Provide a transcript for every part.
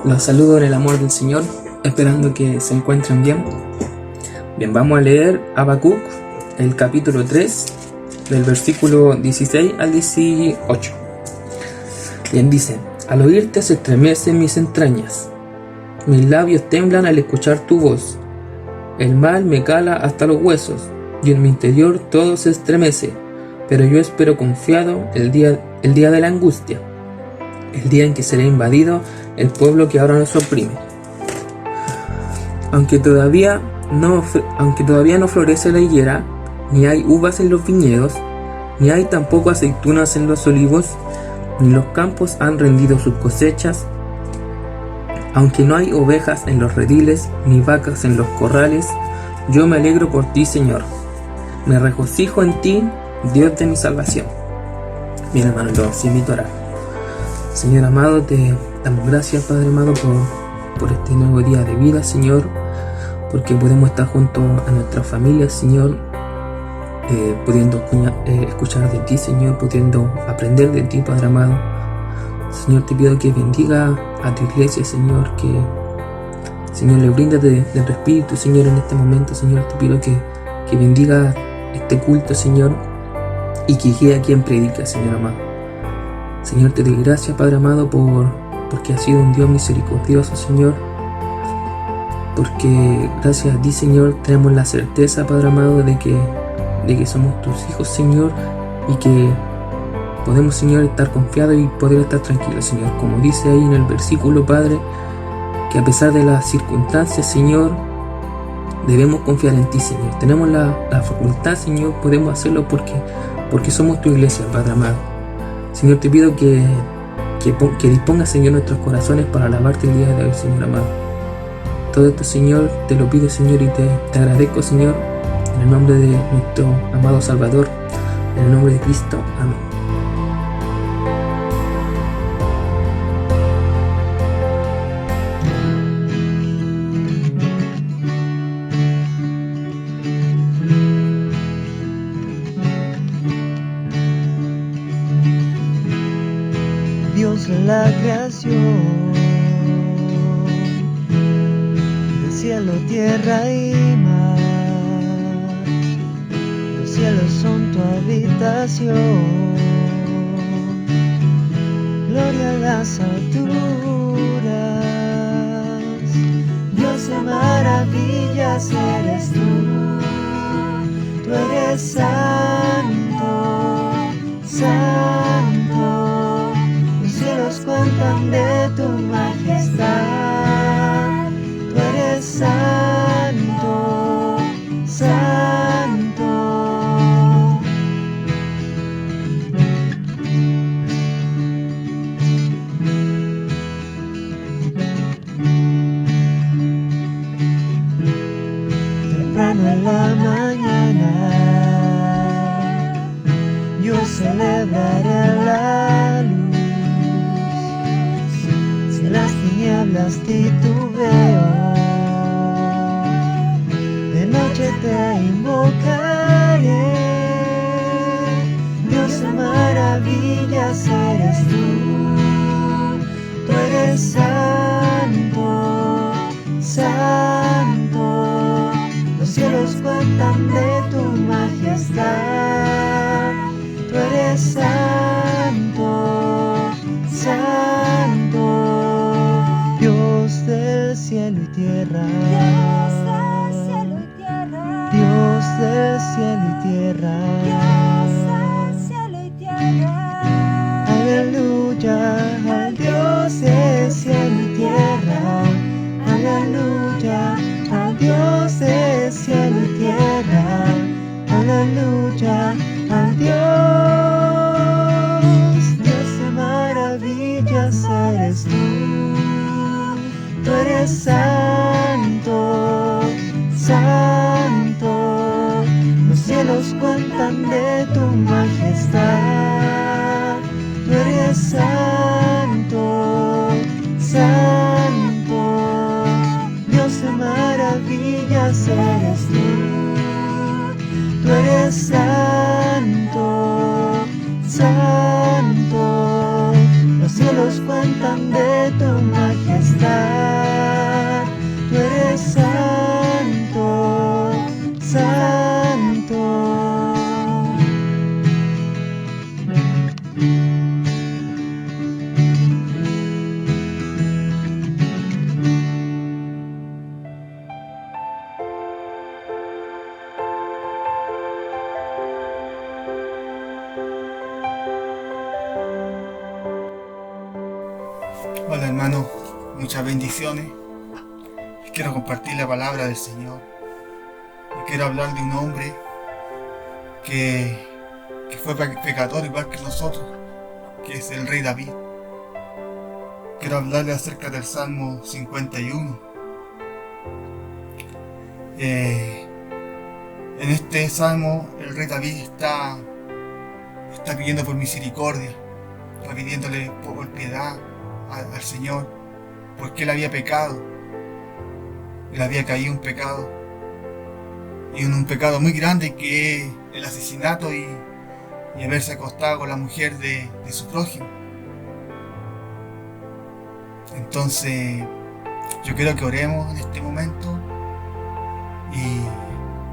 Los saludo en el amor del Señor, esperando que se encuentren bien. Bien, vamos a leer Habacuc, el capítulo 3, del versículo 16 al 18. Bien, dice: al oírte se estremecen mis entrañas, mis labios temblan al escuchar tu voz. El mal me cala hasta los huesos, y en mi interior todo se estremece, pero yo espero confiado el día de la angustia, el día en que será invadido el pueblo que ahora nos oprime. Aunque todavía no florece la higuera, ni hay uvas en los viñedos, ni hay tampoco aceitunas en los olivos, ni los campos han rendido sus cosechas, aunque no hay ovejas en los rediles, ni vacas en los corrales, yo me alegro por ti, Señor. Me regocijo en ti, Dios de mi salvación. Bien, hermano, los invito a orar. Señor amado, te damos gracias, Padre amado, por este nuevo día de vida, Señor, porque podemos estar junto a nuestra familia, Señor, pudiendo escuchar de ti, Señor, pudiendo aprender de ti, Padre amado. Señor, te pido que bendiga a tu iglesia, Señor, que Señor le brinda de tu espíritu, Señor, en este momento, Señor. Te pido que bendiga este culto, Señor, y que guíe a quien predica, Señor amado. Señor, te doy gracias, Padre amado, porque has sido un Dios misericordioso, Señor, porque gracias a ti, Señor, tenemos la certeza, Padre amado, de que somos tus hijos, Señor, y que podemos, Señor, estar confiados y poder estar tranquilos, Señor. Como dice ahí en el versículo, Padre, que a pesar de las circunstancias, Señor, debemos confiar en ti, Señor. Tenemos la facultad, Señor, podemos hacerlo porque somos tu iglesia, Padre amado. Señor, te pido que dispongas, Señor, nuestros corazones para alabarte el día de hoy, Señor amado. Todo esto, Señor, te lo pido, Señor, y te agradezco, Señor, en el nombre de nuestro amado Salvador, en el nombre de Cristo. Amén. Dios en la creación, del cielo, tierra y mar. Los cielos son tu habitación, gloria a las alturas. Dios de maravillas eres tú eres santo, santo. Los cielos cuentan de tu majestad. Tú eres santo, santo. Temprano en la mañana yo celebraré la luz. Si las tinieblas titubeo, de noche te invocaré. Dios de maravillas eres tú eres santo, santo. Los cielos cuentan de tu majestad. Tú eres santo, santo. Dios del cielo y tierra, Dios del cielo y tierra, aleluya, al Dios del cielo y tierra, aleluya, al Dios del cielo y tierra, aleluya, al Dios. Dios de maravillas eres tú eres santo, santo. Los cielos cuentan de tu majestad. Tú eres santo, santo. Dios de maravillas eres tú eres santo, santo. Los cielos cuentan de tu majestad. muchas bendiciones. Quiero compartir la palabra del Señor. Y quiero hablar de un hombre que fue pecador igual que nosotros, que es el rey David. Quiero hablarle acerca del Salmo 51. En este salmo el rey David está pidiendo por misericordia, está pidiéndole por piedad al Señor, porque él había pecado, él había caído en pecado, y en un pecado muy grande, que es el asesinato y haberse acostado con la mujer de su prójimo. Entonces yo quiero que oremos en este momento y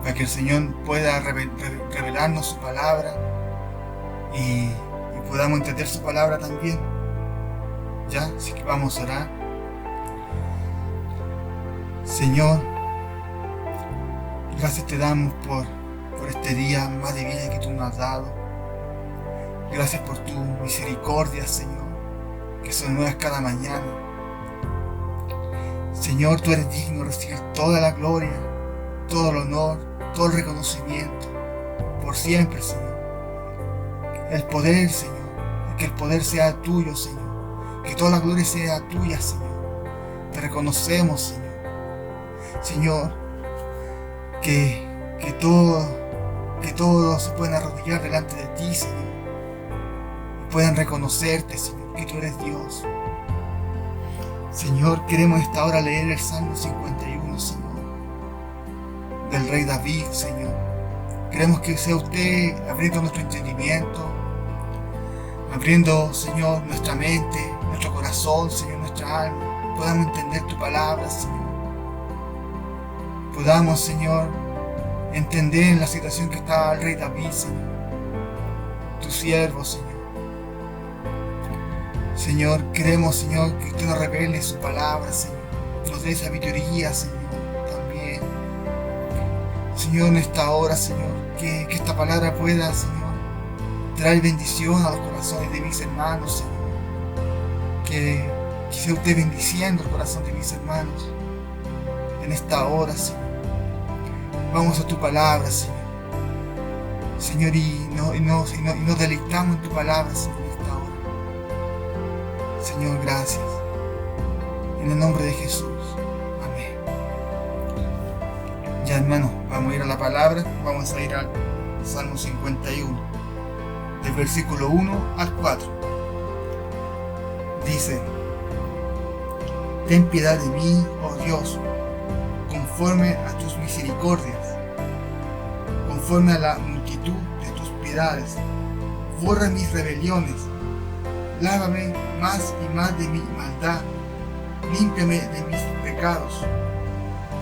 para que el Señor pueda revelarnos su palabra y podamos entender su palabra también. Ya, así que vamos a orar. Señor, gracias te damos por este día más de vida que tú nos has dado. Gracias por tu misericordia, Señor, que son nuevas cada mañana. Señor, tú eres digno de recibir toda la gloria, todo el honor, todo el reconocimiento, por siempre, Señor. El poder, Señor, que el poder sea tuyo, Señor, que toda la gloria sea tuya, Señor. Te reconocemos, Señor. Señor, que todos se puedan arrodillar delante de ti, Señor, y puedan reconocerte, Señor, que tú eres Dios. Señor, queremos en esta hora leer el Salmo 51, Señor, del rey David, Señor. Queremos que sea usted abriendo nuestro entendimiento, abriendo, Señor, nuestra mente, nuestro corazón, Señor, nuestra alma. Podamos entender tu palabra, Señor. Podamos, Señor, entender en la situación que está el rey David, Señor, tu siervo, Señor. Señor, queremos, Señor, que usted nos revele su palabra, Señor. Nos dé sabiduría, Señor, también. Señor, en esta hora, Señor, que esta palabra pueda, Señor, traer bendición a los corazones de mis hermanos, Señor. Que sea usted bendiciendo el corazón de mis hermanos en esta hora, Señor. Vamos a tu palabra, Señor. Señor, y nos deleitamos en tu palabra, Señor, en esta hora. Señor, gracias. En el nombre de Jesús. Amén. Ya, hermanos, vamos a ir a la palabra. Vamos a ir al Salmo 51, del versículo 1 al 4. Dice: Ten piedad de mí, oh Dios, conforme a tus misericordias, conforme a la multitud de tus piedades. Borra mis rebeliones, lávame más y más de mi maldad, límpiame de mis pecados,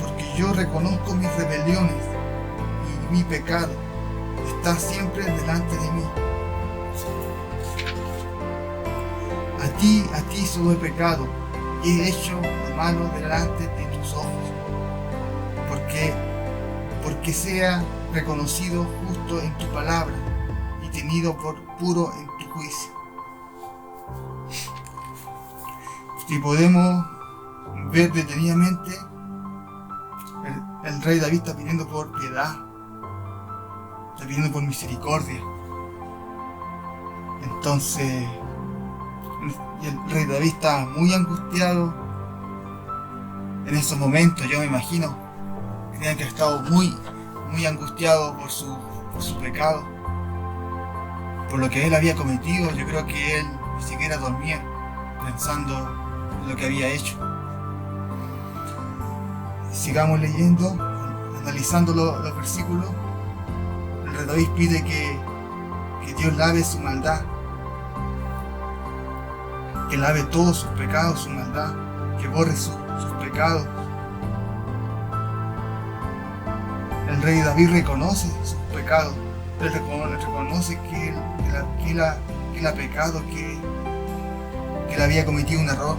porque yo reconozco mis rebeliones y mi pecado está siempre delante de mí. A ti solo he pecado y he hecho lo malo delante de tus ojos, porque sea reconocido justo en tu palabra y tenido por puro en tu juicio. Si podemos ver detenidamente, el rey David está pidiendo por piedad, está pidiendo por misericordia. Entonces, el rey David está muy angustiado en esos momentos. Yo me imagino que tenía que haber estado muy angustiado por su pecado, por lo que él había cometido. Yo creo que él ni siquiera dormía pensando en lo que había hecho. Sigamos leyendo, analizando los versículos. El rey David pide que Dios lave su maldad, que lave todos sus pecados, su maldad, que borre sus pecados. El rey David reconoce sus pecados, él reconoce que él ha pecado, que él había cometido un error.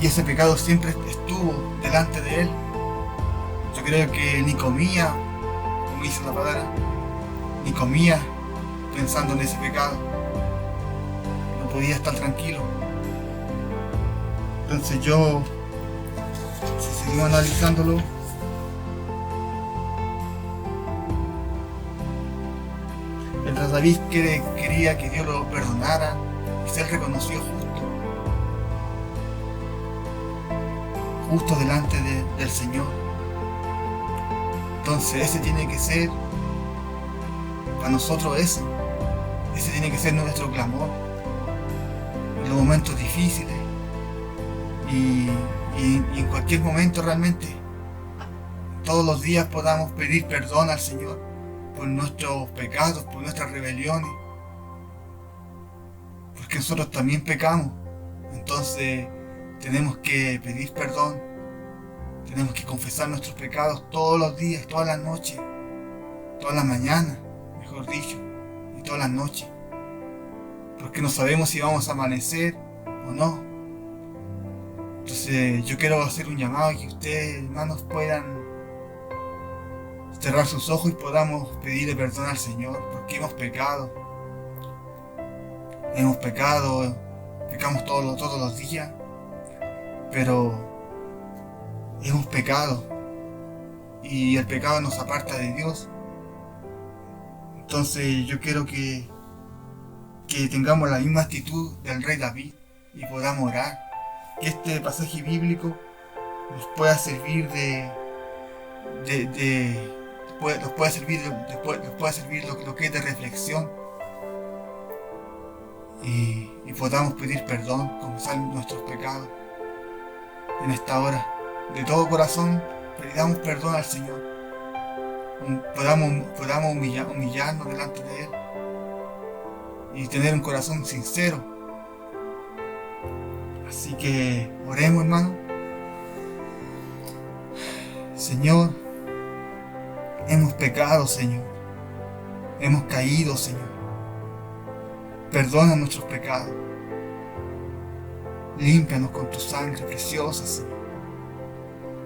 Y ese pecado siempre estuvo delante de él. Yo creo que ni comía, como dice la palabra, ni comía pensando en ese pecado. No podía estar tranquilo. Entonces si seguimos analizándolo, mientras David quería que Dios lo perdonara y ser reconocido justo delante del Señor. Entonces ese tiene que ser para nosotros, ese tiene que ser nuestro clamor en los momentos difíciles y en cualquier momento. Realmente todos los días podamos pedir perdón al Señor por nuestros pecados, por nuestras rebeliones, porque nosotros también pecamos. Entonces tenemos que pedir perdón, tenemos que confesar nuestros pecados todos los días, todas las noches, todas las mañanas, mejor dicho, y todas las noches, porque no sabemos si vamos a amanecer o no. Entonces yo quiero hacer un llamado a que ustedes, hermanos, puedan cerrar sus ojos y podamos pedirle perdón al Señor, porque hemos pecado, pecamos todos los días, pero hemos pecado y el pecado nos aparta de Dios. Entonces yo quiero que tengamos la misma actitud del rey David y podamos orar, que este pasaje bíblico nos pueda servir nos pueda servir lo que es de reflexión, y podamos pedir perdón, confesar nuestros pecados en esta hora. De todo corazón pidamos perdón al Señor, podamos humillarnos delante de Él y tener un corazón sincero. Así que oremos, hermano. Señor, hemos pecado, Señor, hemos caído, Señor. Perdona nuestros pecados, límpianos con tu sangre preciosa, Señor.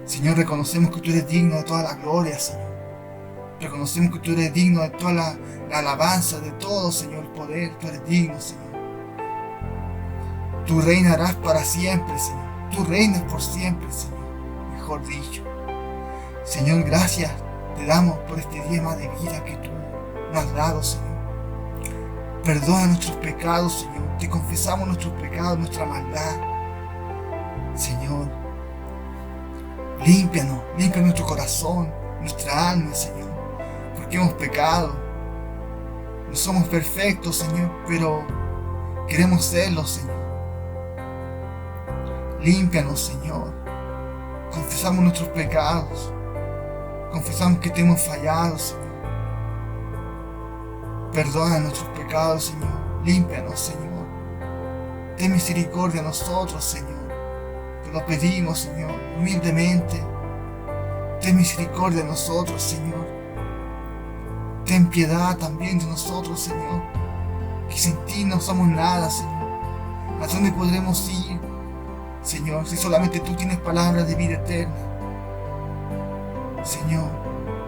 Señor, reconocemos que tú eres digno de toda la gloria, Señor. Reconocemos que tú eres digno de toda la alabanza, de todo, Señor, el poder. Tú eres digno, Señor. Tú reinarás para siempre, Señor. Tú reinas por siempre, Señor, mejor dicho. Señor, gracias te damos por este día más de vida que tú nos has dado, Señor. Perdona nuestros pecados, Señor. Te confesamos nuestros pecados, nuestra maldad. Señor, límpianos, limpia nuestro corazón, nuestra alma, Señor, porque hemos pecado. No somos perfectos, Señor, pero queremos serlo, Señor. Límpianos, Señor. Confesamos nuestros pecados. Confesamos que te hemos fallado, Señor. Perdona nuestros pecados, Señor. Límpianos, Señor. Ten misericordia de nosotros, Señor. Te lo pedimos, Señor, humildemente. Ten misericordia de nosotros, Señor. Ten piedad también de nosotros, Señor. Que sin ti no somos nada, Señor. ¿A dónde podremos ir, Señor, si solamente tú tienes palabras de vida eterna? Señor,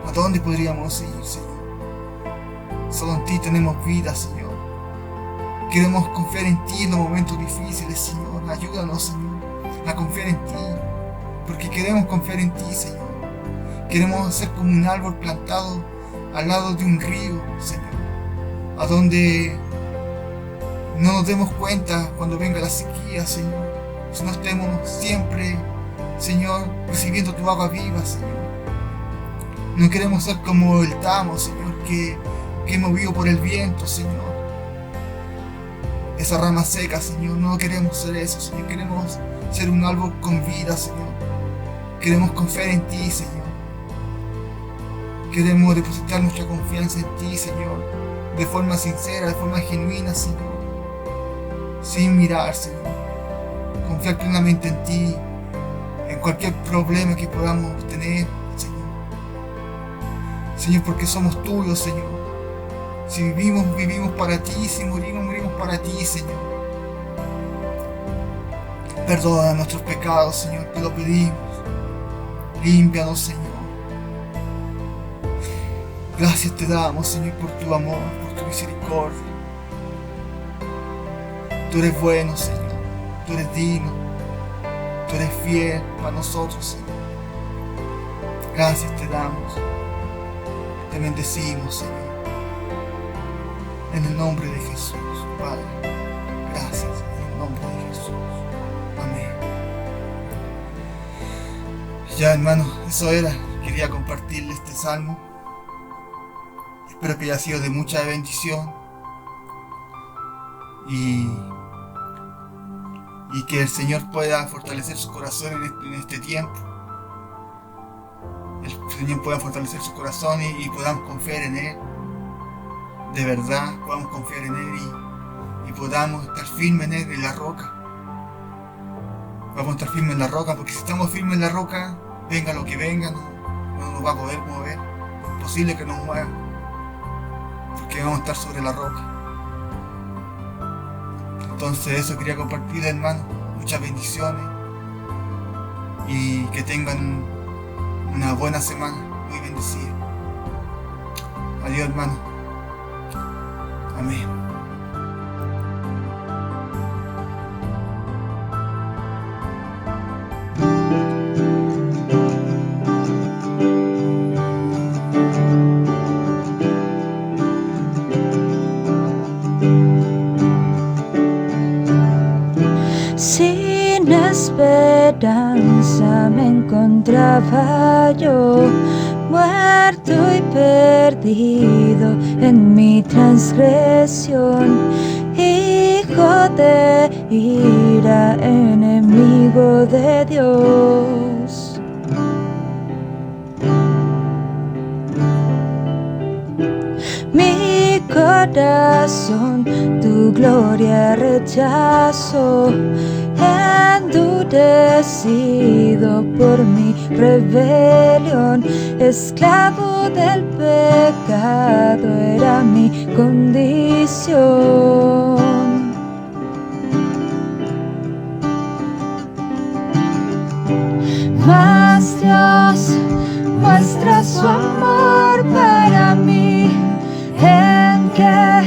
¿a dónde podríamos ir, Señor? Solo en ti tenemos vida, Señor. Queremos confiar en ti en los momentos difíciles, Señor. Ayúdanos, Señor, a confiar en ti, porque queremos confiar en ti, Señor. Queremos ser como un árbol plantado al lado de un río, Señor, a donde no nos demos cuenta cuando venga la sequía, Señor, sino estemos siempre, Señor, recibiendo tu agua viva, Señor. No queremos ser como el tamo, Señor, que es movido por el viento, Señor. Esa rama seca, Señor, no queremos ser eso, Señor. Queremos ser un árbol con vida, Señor. Queremos confiar en ti, Señor. Queremos depositar nuestra confianza en ti, Señor, de forma sincera, de forma genuina, Señor. Sin mirar, Señor. Confiar plenamente en ti, en cualquier problema que podamos tener, Señor. Señor, porque somos tuyos, Señor. Si vivimos, vivimos para ti. Si morimos, morimos para ti, Señor. Perdona nuestros pecados, Señor, te lo pedimos. Límpianos, Señor. Gracias te damos, Señor, por tu amor, por tu misericordia. Tú eres bueno, Señor. Tú eres digno. tú eres fiel para nosotros, Señor. Gracias te damos, te bendecimos, Señor. En el nombre de Jesús, Padre. Gracias, en el nombre de Jesús. Amén. Ya, hermano, eso era. Quería compartirle este salmo. Espero que haya sido de mucha bendición. Y que el Señor pueda fortalecer su corazón en este tiempo. El Señor pueda fortalecer su corazón y podamos confiar en Él. De verdad, podamos confiar en Él y podamos estar firmes en Él, en la roca. Vamos a estar firmes en la roca, porque si estamos firmes en la roca, venga lo que venga, no nos va a poder mover. Es imposible que nos mueva, porque vamos a estar sobre la roca. Entonces eso quería compartir, hermano. Muchas bendiciones y que tengan una buena semana, muy bendecida. Adiós, hermano. Amén. Sin esperanza me encontraba yo, muerto y perdido en mi transgresión, hijo de ira, enemigo de Dios. Mi corazón tu gloria rechazó, endurecido por mi rebelión, esclavo del pecado era mi condición. Mas Dios muestra su amor para mí, en que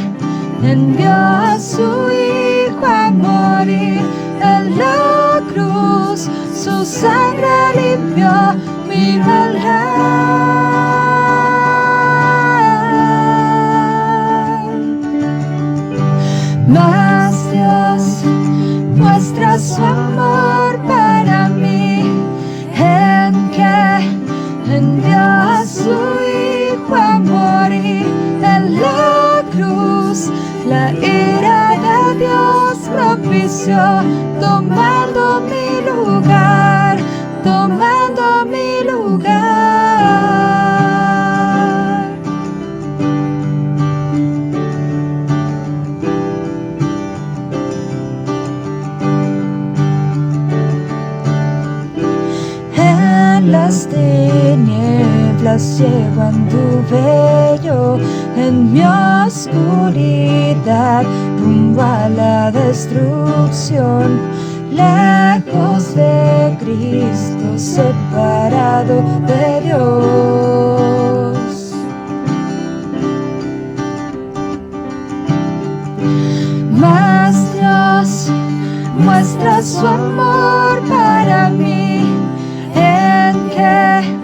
envió a su Hijo a morir en la cruz, su sangre limpió mi maldad. Mas Dios muestra su amor para mí, en que envió a su Hijo a morir en la cruz. La ira de Dios propició, tomando mi lugar, tomando mi lugar. En las tinieblas ciego anduve yo, en mi oscuridad rumbo a la destrucción, lejos de Cristo, separado de Dios. Mas Dios muestra su amor para mí, en que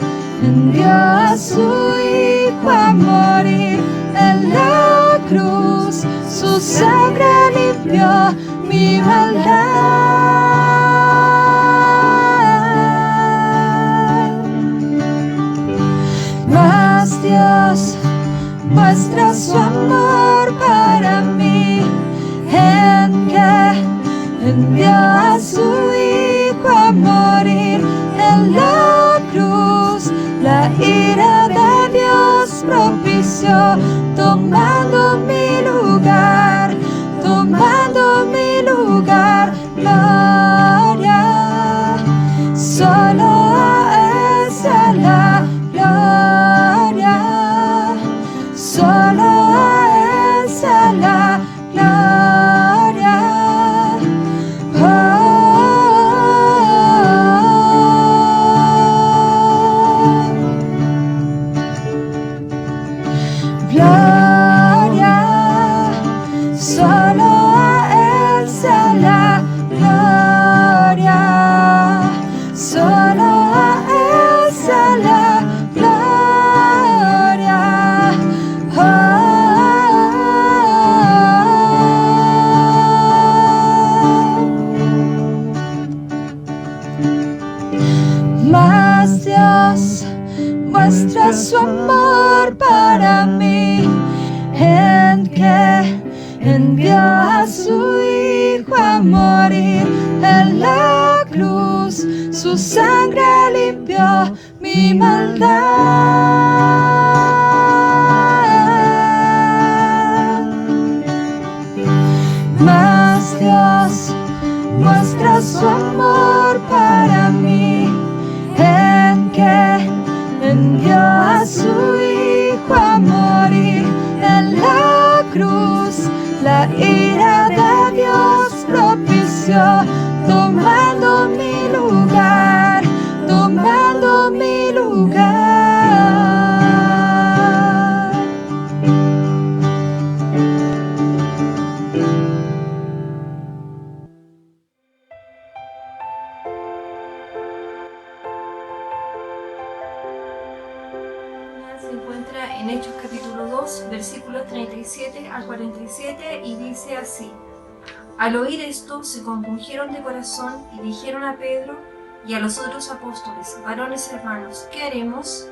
envió a su Hijo a morir en la cruz, su sangre limpió mi maldad. Mas Dios muestra su amor para mí, en que envió a su Hijo a morir en la cruz. La ira de Dios propició, tomando mi lugar, tomando mi lugar. Gloria, solo a Él sea la gloria, solo a Él sea la gloria. Gloria, solo a Él sea la gloria. Mas Dios muestra su amor para mí en que envió a su Hijo a morir en la cruz. Su sangre limpió mi maldad. Mas Dios muestra su amor para mí en que envió a su Hijo a morir en la cruz. La ira de Dios propició, tomando mi lugar, tomando mi lugar. Se encuentra en Hechos capítulo 2, versículos 37 al 47 y dice así: Al oír esto se compungieron de corazón y dijeron a Pedro y a los otros apóstoles: Varones hermanos, ¿qué haremos?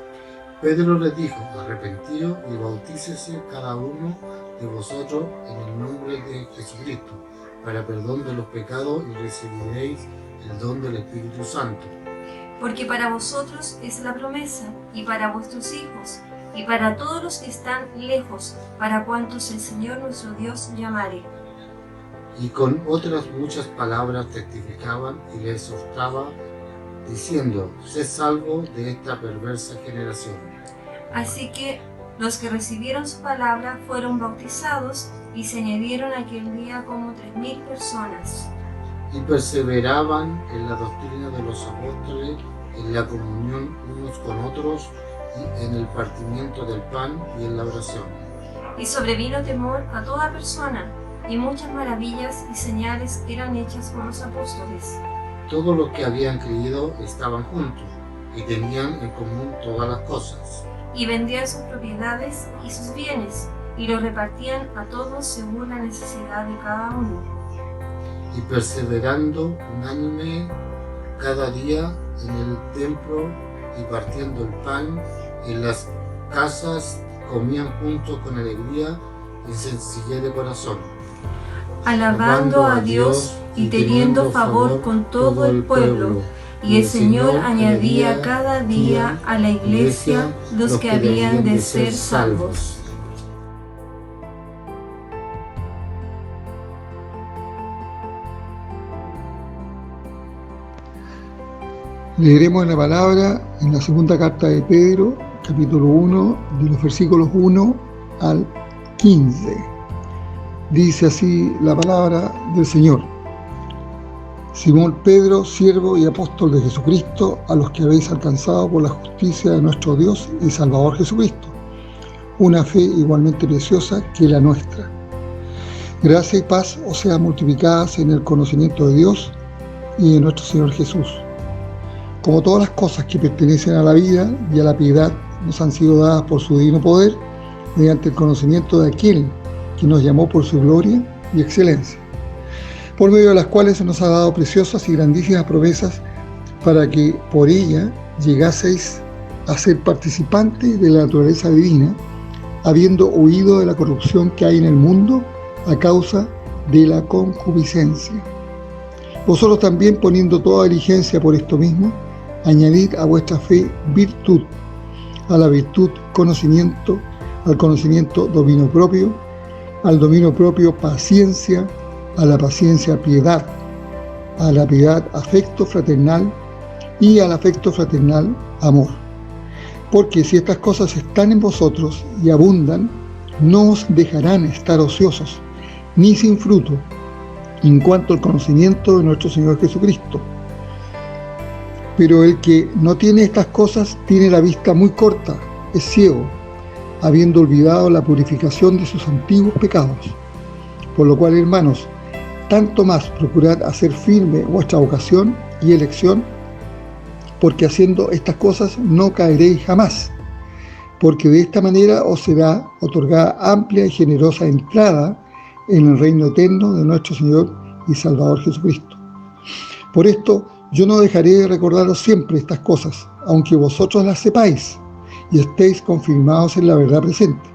Pedro les dijo: arrepentíos y bautícese cada uno de vosotros en el nombre de Jesucristo para perdón de los pecados y recibiréis el don del Espíritu Santo. Porque para vosotros es la promesa, y para vuestros hijos, y para todos los que están lejos, para cuantos el Señor nuestro Dios llamare. Y con otras muchas palabras testificaban y les exhortaba, diciendo: sed salvos de esta perversa generación. Así que los que recibieron su palabra fueron bautizados, y se añadieron aquel día como 3.000 personas. Y perseveraban en la doctrina de los apóstoles, en la comunión unos con otros, y en el partimiento del pan y en la oración. Y sobrevino temor a toda persona, y muchas maravillas y señales eran hechas por los apóstoles. Todos los que habían creído estaban juntos, y tenían en común todas las cosas. Y vendían sus propiedades y sus bienes, y los repartían a todos según la necesidad de cada uno. Y perseverando unánime cada día en el templo y partiendo el pan en las casas, comían juntos con alegría y sencillez de corazón, alabando a Dios y teniendo favor con todo el pueblo. Y el Señor añadía cada día a la iglesia los que habían de ser salvos. Leeremos en la palabra en la segunda carta de Pedro, capítulo 1, de los versículos 1 al 15. Dice así la palabra del Señor: Simón Pedro, siervo y apóstol de Jesucristo, a los que habéis alcanzado por la justicia de nuestro Dios y Salvador Jesucristo, una fe igualmente preciosa que la nuestra. Gracia y paz os sean multiplicadas en el conocimiento de Dios y de nuestro Señor Jesús. Como todas las cosas que pertenecen a la vida y a la piedad nos han sido dadas por su divino poder, mediante el conocimiento de aquel que nos llamó por su gloria y excelencia, por medio de las cuales se nos ha dado preciosas y grandísimas promesas, para que por ella llegaseis a ser participantes de la naturaleza divina, habiendo huido de la corrupción que hay en el mundo a causa de la concupiscencia. Vosotros también, poniendo toda diligencia por esto mismo, añadid a vuestra fe virtud, a la virtud conocimiento, al conocimiento dominio propio, al dominio propio paciencia, a la paciencia piedad, a la piedad afecto fraternal y al afecto fraternal amor. Porque si estas cosas están en vosotros y abundan, no os dejarán estar ociosos, ni sin fruto, en cuanto al conocimiento de nuestro Señor Jesucristo. Pero el que no tiene estas cosas tiene la vista muy corta, es ciego, habiendo olvidado la purificación de sus antiguos pecados. Por lo cual, hermanos, tanto más procurad hacer firme vuestra vocación y elección, porque haciendo estas cosas no caeréis jamás, porque de esta manera os será otorgada amplia y generosa entrada en el reino eterno de nuestro Señor y Salvador Jesucristo. Por esto, Yo no dejaré de recordaros siempre estas cosas, aunque vosotros las sepáis y estéis confirmados en la verdad presente.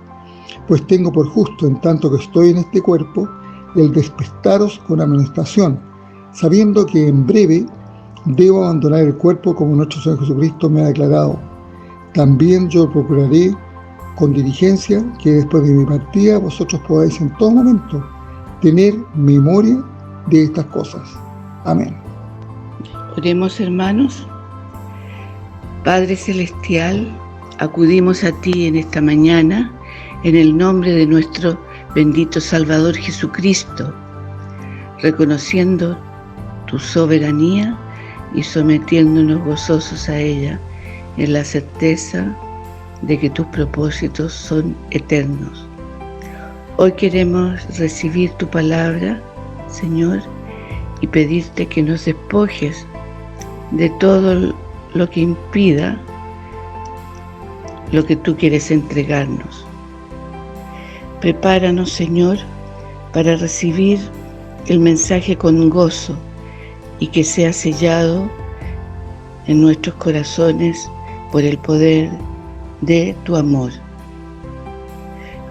Pues tengo por justo, en tanto que estoy en este cuerpo, el despertaros con amonestación, sabiendo que en breve debo abandonar el cuerpo como nuestro Señor Jesucristo me ha declarado. También yo procuraré con diligencia que después de mi partida vosotros podáis en todo momento tener memoria de estas cosas. Amén. Oremos, hermanos. Padre Celestial, acudimos a ti en esta mañana en el nombre de nuestro bendito Salvador Jesucristo, reconociendo tu soberanía y sometiéndonos gozosos a ella en la certeza de que tus propósitos son eternos. Hoy queremos recibir tu palabra, Señor, y pedirte que nos despojes de todo lo que impida lo que tú quieres entregarnos. Prepáranos, Señor, para recibir el mensaje con gozo y que sea sellado en nuestros corazones por el poder de tu amor.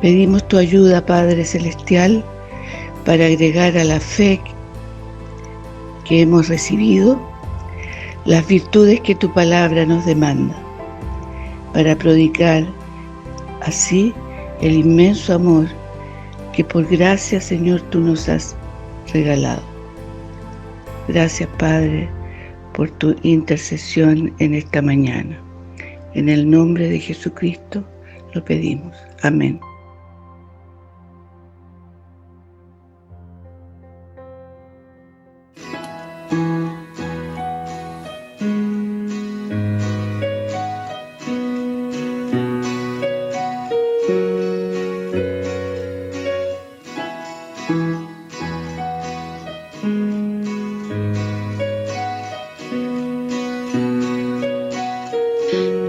Pedimos tu ayuda, Padre Celestial, para agregar a la fe que hemos recibido las virtudes que tu palabra nos demanda, para prodigar así el inmenso amor que por gracia, Señor, tú nos has regalado. Gracias, Padre, por tu intercesión en esta mañana. En el nombre de Jesucristo lo pedimos. Amén.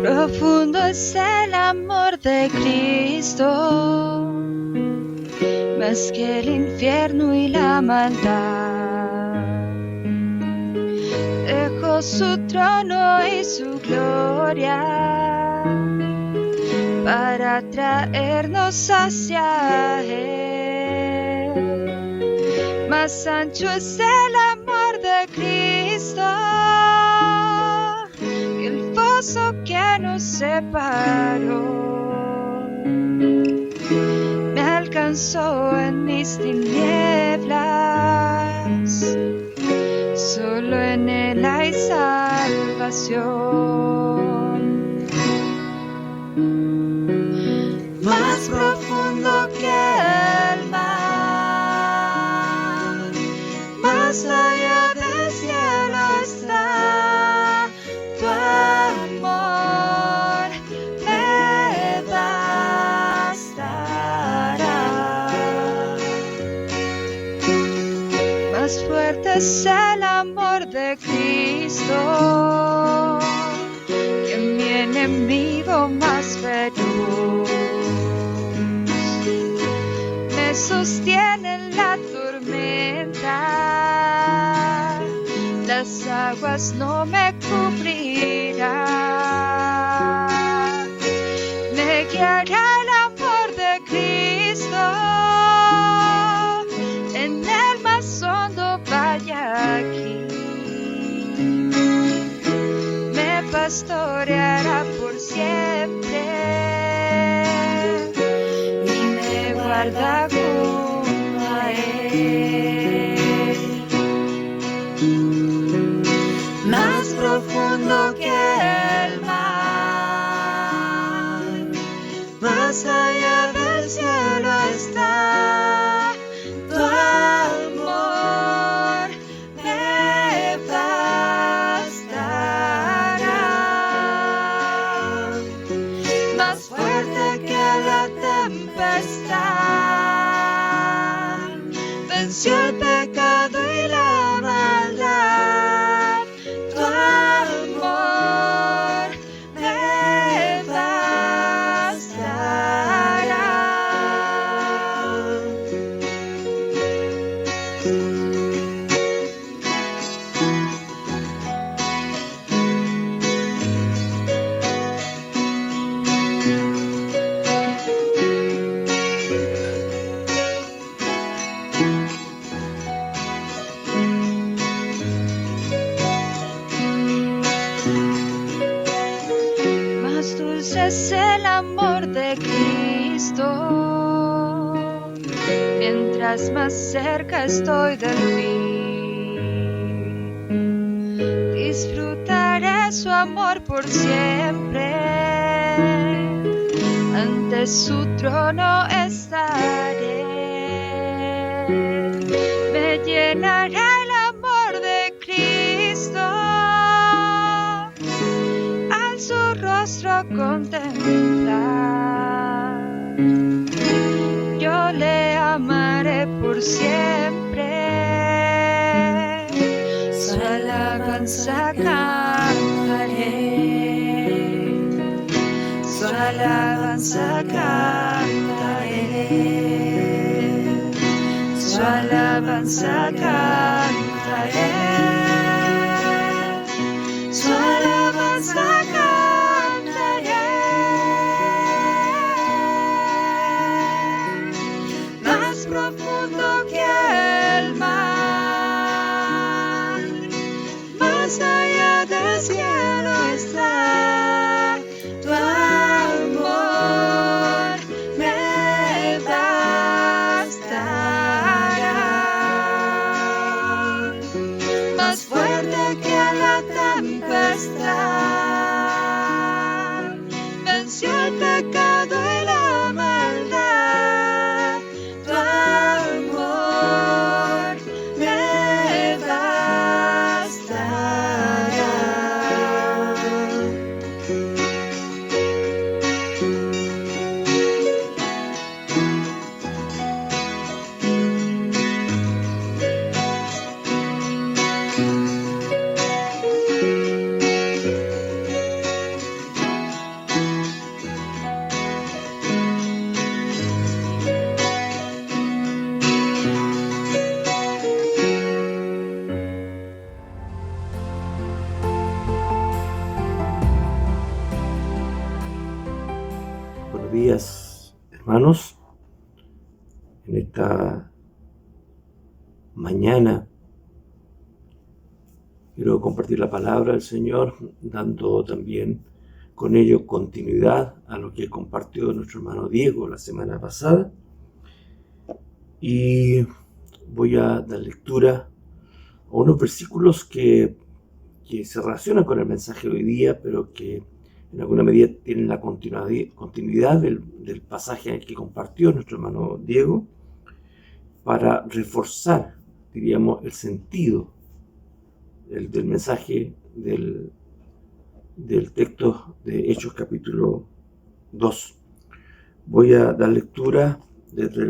Profundo es el amor de Cristo, más que el infierno y la maldad. Dejó su trono y su gloria para traernos hacia Él. Más ancho es el amor de Cristo que el foso que nos separó. Me alcanzó en mis tinieblas, solo en Él hay salvación. Más profundo que el mar, más allá del cielo está tu amor, me bastará. Más fuerte es el amor de Cristo que mi enemigo más feroz. Me sostiene en la tormenta, las aguas no me cubrirán. Me guiará el amor de Cristo en el más hondo valle aquí. Me pastoreará por siempre y me guarda junto a Él. Más profundo que el mar, más allá del cielo está tu amor, me bastará. Más fuerte que la tempestad, venció el pecado y la maldad. Tu amor me bastará. más dulce es el amor de Cristo, mientras más cerca estoy del fin. Disfrutaré su amor por siempre, ante su trono estaré. Me llenará el amor de Cristo al su rostro contemplar. Yo le amaré por siempre, su alabanza cantaré, su alabanza cantaré, su alabanza cantaré, su alabanza cantaré. Más profundo que el mar, más allá del cielo está tu amor, me bastará. Más fuerte que la tempestad, venció el pecado y la maldad. Tu amor me bastará. Buenos días, hermanos. En esta mañana quiero compartir la palabra del Señor, dando también con ello continuidad a lo que compartió nuestro hermano Diego la semana pasada. Y voy a dar lectura a unos versículos que se relacionan con el mensaje de hoy día, pero que en alguna medida tienen la continuidad del pasaje que compartió nuestro hermano Diego, para reforzar, diríamos, el sentido del mensaje del texto de Hechos capítulo 2. Voy a dar lectura desde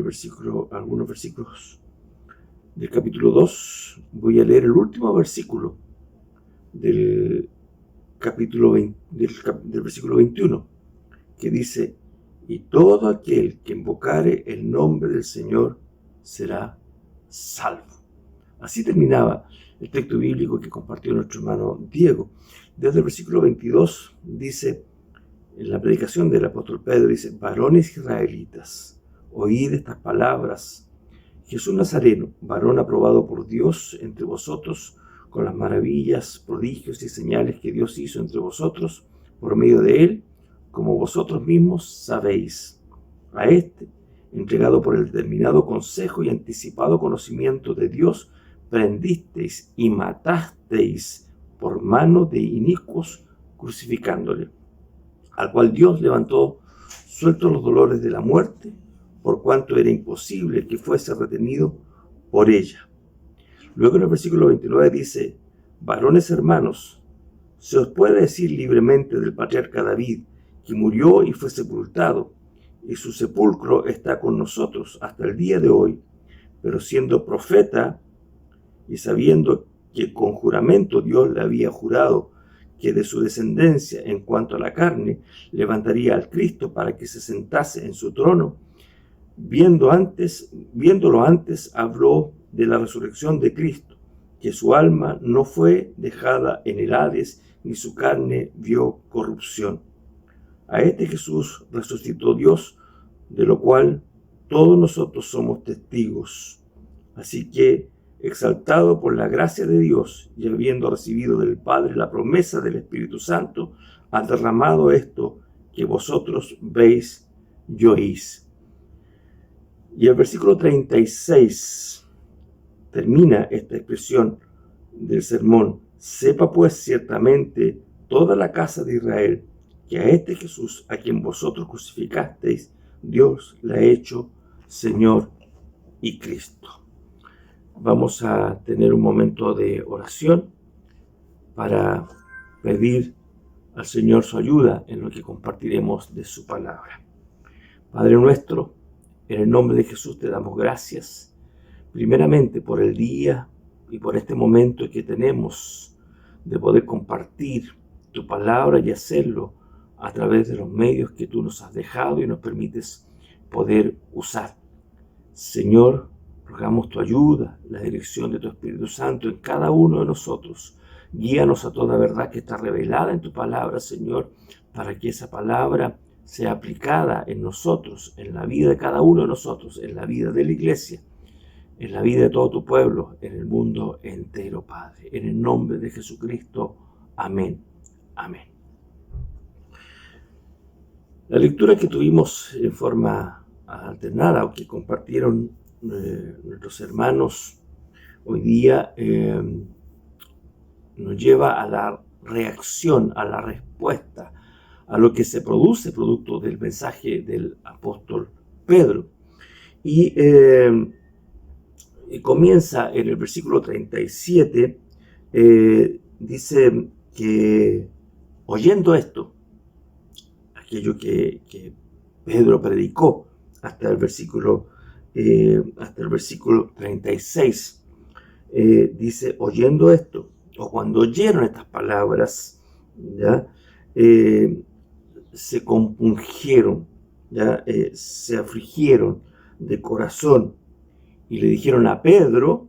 algunos versículos del capítulo 2. Voy a leer el último versículo del capítulo 20, del versículo 21, que dice: y todo aquel que invocare el nombre del Señor será salvo. Así terminaba el texto bíblico que compartió nuestro hermano Diego. Desde el versículo 22 dice, en la predicación del apóstol Pedro, dice: varones israelitas, oíd estas palabras. Jesús Nazareno, varón aprobado por Dios entre vosotros, con las maravillas, prodigios y señales que Dios hizo entre vosotros por medio de él, como vosotros mismos sabéis. A este, entregado por el determinado consejo y anticipado conocimiento de Dios, prendisteis y matasteis por mano de inicuos, crucificándole, al cual Dios levantó sueltos los dolores de la muerte, por cuanto era imposible que fuese retenido por ella. Luego en el versículo 29 dice: varones hermanos, se os puede decir libremente del patriarca David, que murió y fue sepultado, y su sepulcro está con nosotros hasta el día de hoy. Pero siendo profeta y sabiendo que con juramento Dios le había jurado que de su descendencia en cuanto a la carne levantaría al Cristo para que se sentase en su trono, viéndolo antes habló de la resurrección de Cristo, que su alma no fue dejada en el Hades, ni su carne vio corrupción. A este Jesús resucitó Dios, de lo cual todos nosotros somos testigos. Así que, exaltado por la gracia de Dios y habiendo recibido del Padre la promesa del Espíritu Santo, ha derramado esto que vosotros veis y oís. Y el versículo 36 termina esta expresión del sermón. Sepa pues ciertamente toda la casa de Israel que a este Jesús, a quien vosotros crucificasteis, Dios le ha hecho Señor y Cristo. Vamos a tener un momento de oración para pedir al Señor su ayuda en lo que compartiremos de su palabra. Padre nuestro, en el nombre de Jesús te damos gracias, primeramente por el día y por este momento que tenemos de poder compartir tu palabra y hacerlo a través de los medios que tú nos has dejado y nos permites poder usar. Señor, rogamos tu ayuda, la dirección de tu Espíritu Santo en cada uno de nosotros. Guíanos a toda verdad que está revelada en tu palabra, Señor, para que esa palabra sea aplicada en nosotros, en la vida de cada uno de nosotros, en la vida de la iglesia, en la vida de todo tu pueblo, en el mundo entero, Padre. En el nombre de Jesucristo. Amén. Amén. La lectura que tuvimos en forma alternada o que compartieron nuestros hermanos hoy día nos lleva a la reacción, a la respuesta, a lo que se produce producto del mensaje del apóstol Pedro. Y comienza en el versículo 37, dice que oyendo esto, aquello que Pedro predicó hasta el versículo 36, dice, oyendo esto, o cuando oyeron estas palabras, ¿ya? Se compungieron, ¿ya? Se afligieron de corazón y le dijeron a Pedro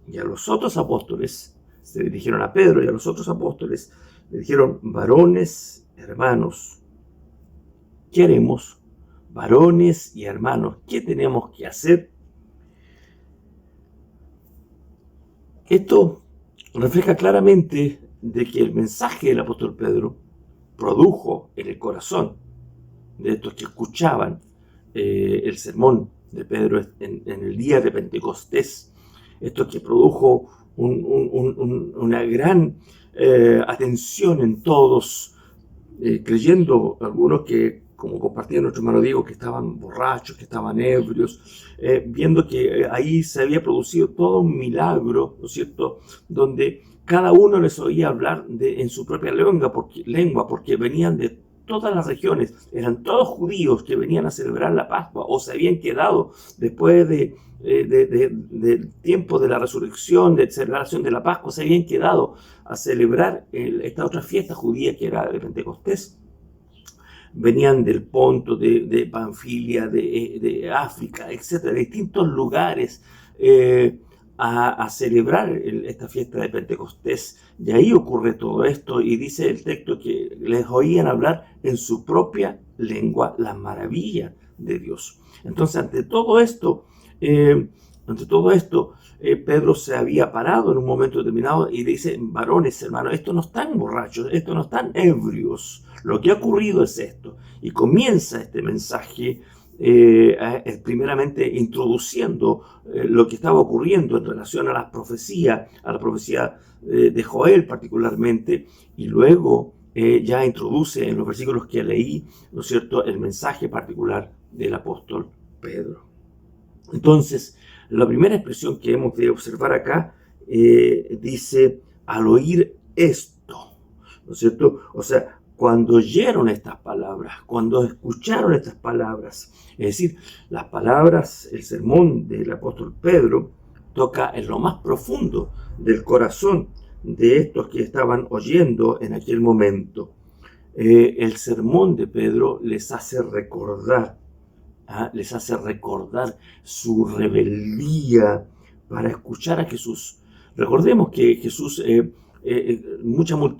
y a los otros apóstoles, se dirigieron a Pedro y a los otros apóstoles, le dijeron, varones, hermanos, ¿qué haremos? Varones y hermanos, ¿qué tenemos que hacer? Esto refleja claramente de que el mensaje del apóstol Pedro produjo en el corazón de estos que escuchaban el sermón de Pedro en el día de Pentecostés, esto que produjo una gran atención en todos, creyendo algunos que, como compartía nuestro hermano Diego, que estaban borrachos, que estaban ebrios, viendo que ahí se había producido todo un milagro, ¿no es cierto?, donde cada uno les oía hablar en su propia lengua, porque venían de todas las regiones, eran todos judíos que venían a celebrar la Pascua o se habían quedado después del tiempo de la resurrección, de celebración de la Pascua, se habían quedado a celebrar esta otra fiesta judía que era de Pentecostés. Venían del Ponto, de Panfilia, de África, etcétera, de distintos lugares a celebrar esta fiesta de Pentecostés. Y ahí ocurre todo esto y dice el texto que les oían hablar en su propia lengua la maravilla de Dios. Entonces, ante todo esto, Pedro se había parado en un momento determinado y dice, varones, hermanos, estos no están borrachos, estos no están ebrios. Lo que ha ocurrido es esto. Y comienza este mensaje primeramente introduciendo lo que estaba ocurriendo en relación a la profecía de Joel particularmente, y luego ya introduce en los versículos que leí, ¿no es cierto?, el mensaje particular del apóstol Pedro. Entonces, la primera expresión que hemos de observar acá dice, al oír esto, ¿no es cierto? O sea, cuando oyeron estas palabras, cuando escucharon estas palabras, es decir, las palabras, el sermón del apóstol Pedro toca en lo más profundo del corazón de estos que estaban oyendo en aquel momento. El sermón de Pedro les hace recordar su rebeldía para escuchar a Jesús. Recordemos que Jesús,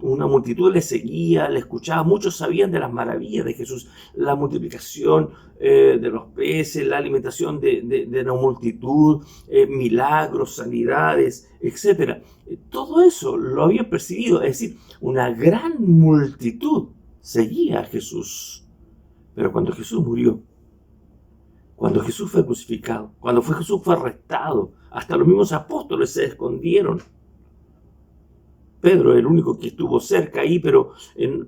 una multitud le seguía, le escuchaba, muchos sabían de las maravillas de Jesús, la multiplicación de los peces, la alimentación de la multitud, milagros, sanidades, etc. Todo eso lo habían percibido, es decir, una gran multitud seguía a Jesús. Pero cuando Jesús murió, cuando Jesús fue crucificado, cuando Jesús fue arrestado, hasta los mismos apóstoles se escondieron. Pedro, el único que estuvo cerca ahí, pero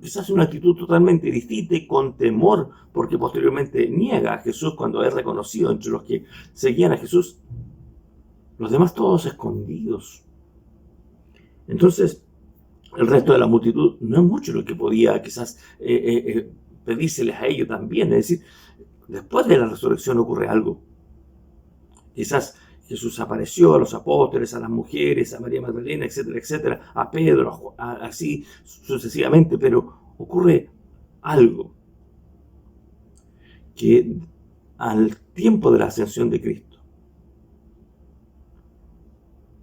quizás en una actitud totalmente distinta y con temor, porque posteriormente niega a Jesús cuando es reconocido entre los que seguían a Jesús. Los demás todos escondidos. Entonces, el resto de la multitud no es mucho lo que podía quizás pedírseles a ellos también. Es decir, después de la resurrección ocurre algo. Quizás Jesús apareció a los apóstoles, a las mujeres, a María Magdalena, etcétera, etcétera, a Pedro, así sucesivamente, pero ocurre algo que al tiempo de la ascensión de Cristo,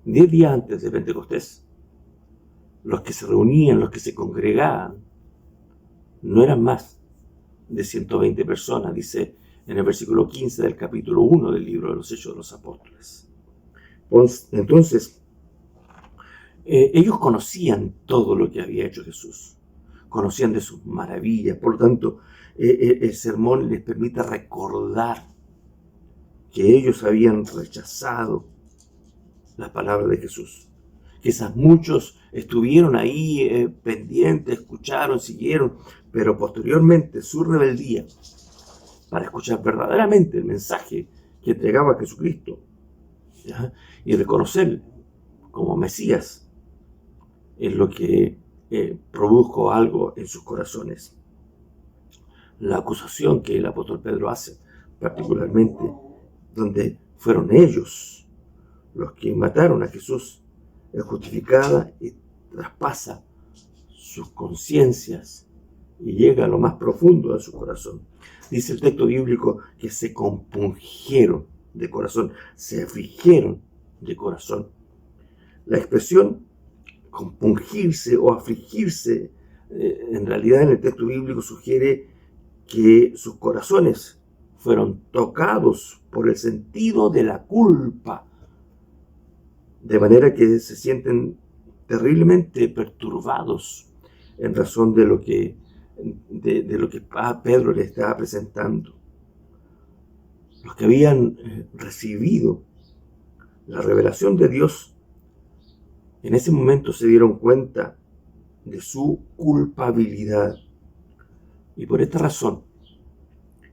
10 días antes de Pentecostés, los que se reunían, los que se congregaban, no eran más de 120 personas, dice en el versículo 15 del capítulo 1 del libro de los Hechos de los Apóstoles. Entonces, ellos conocían todo lo que había hecho Jesús, conocían de sus maravillas, por lo tanto, el sermón les permite recordar que ellos habían rechazado las palabras de Jesús. Quizás muchos estuvieron ahí pendientes, escucharon, siguieron, pero posteriormente su rebeldía para escuchar verdaderamente el mensaje que entregaba Jesucristo, ¿ya? Y reconocerle como Mesías es lo que produjo algo en sus corazones. La acusación que el apóstol Pedro hace, particularmente donde fueron ellos los que mataron a Jesús, es justificada y traspasa sus conciencias y llega a lo más profundo de su corazón. Dice el texto bíblico que se compungieron de corazón, se afligieron de corazón. La expresión compungirse o afligirse, en realidad en el texto bíblico sugiere que sus corazones fueron tocados por el sentido de la culpa, de manera que se sienten terriblemente perturbados en razón de lo que Pedro le estaba presentando. Los que habían recibido la revelación de Dios, en ese momento se dieron cuenta de su culpabilidad. Y por esta razón,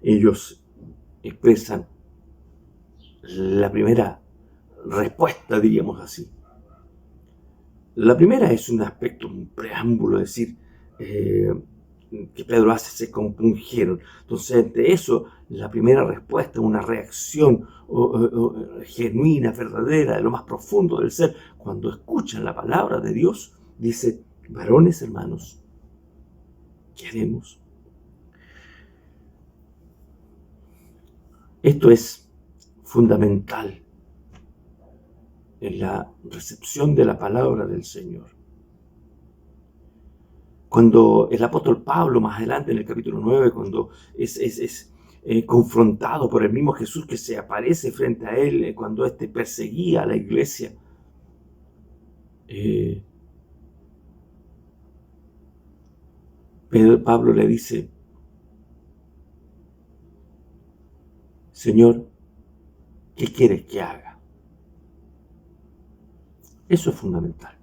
ellos expresan la primera respuesta, diríamos así. La primera es un aspecto, un preámbulo, es decir, que Pedro hace, se compungieron. Entonces, ante eso, la primera respuesta, una reacción genuina, verdadera, de lo más profundo del ser, cuando escuchan la palabra de Dios, dice: varones hermanos, ¿qué haremos? Esto es fundamental en la recepción de la palabra del Señor. Cuando el apóstol Pablo, más adelante en el capítulo 9, cuando es confrontado por el mismo Jesús que se aparece frente a él, cuando éste perseguía a la iglesia, Pablo le dice: Señor, ¿qué quieres que haga? Eso es fundamental.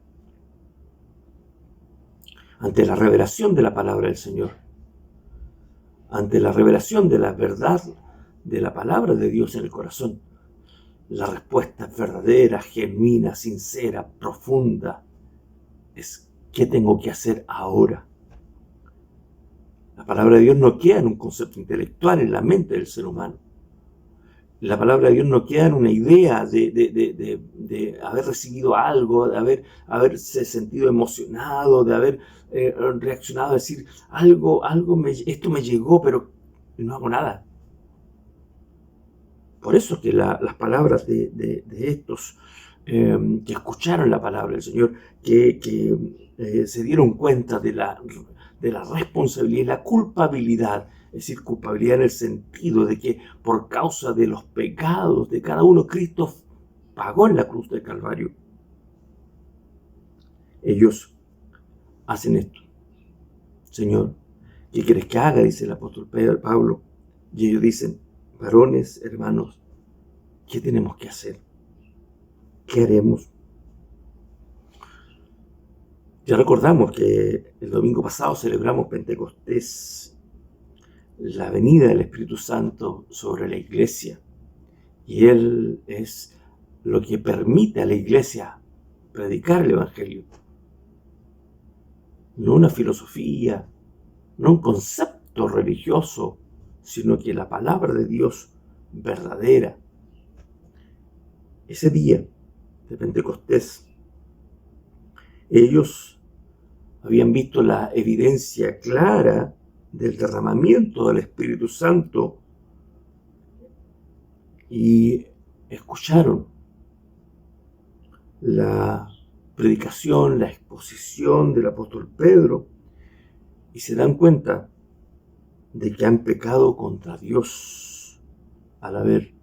Ante la revelación de la palabra del Señor, ante la revelación de la verdad de la palabra de Dios en el corazón, la respuesta verdadera, genuina, sincera, profunda es: ¿qué tengo que hacer ahora? La palabra de Dios no queda en un concepto intelectual en la mente del ser humano. La palabra de Dios no queda en una idea de haber recibido algo, de haberse sentido emocionado, de haber reaccionado a decir esto me llegó, pero no hago nada. Por eso que las palabras de estos que escucharon la palabra del Señor, que se dieron cuenta de la responsabilidad y la culpabilidad, es decir, culpabilidad en el sentido de que por causa de los pecados de cada uno, Cristo pagó en la cruz del Calvario. Ellos hacen esto: Señor, ¿qué quieres que haga?, dice el apóstol Pablo. Y ellos dicen, varones, hermanos, ¿qué tenemos que hacer? ¿Qué haremos? Ya recordamos que el domingo pasado celebramos Pentecostés, la venida del Espíritu Santo sobre la iglesia. Y Él es lo que permite a la iglesia predicar el Evangelio. No una filosofía, no un concepto religioso, sino que la palabra de Dios verdadera. Ese día de Pentecostés, ellos habían visto la evidencia clara del derramamiento del Espíritu Santo y escucharon la predicación, la exposición del apóstol Pedro y se dan cuenta de que han pecado contra Dios al haber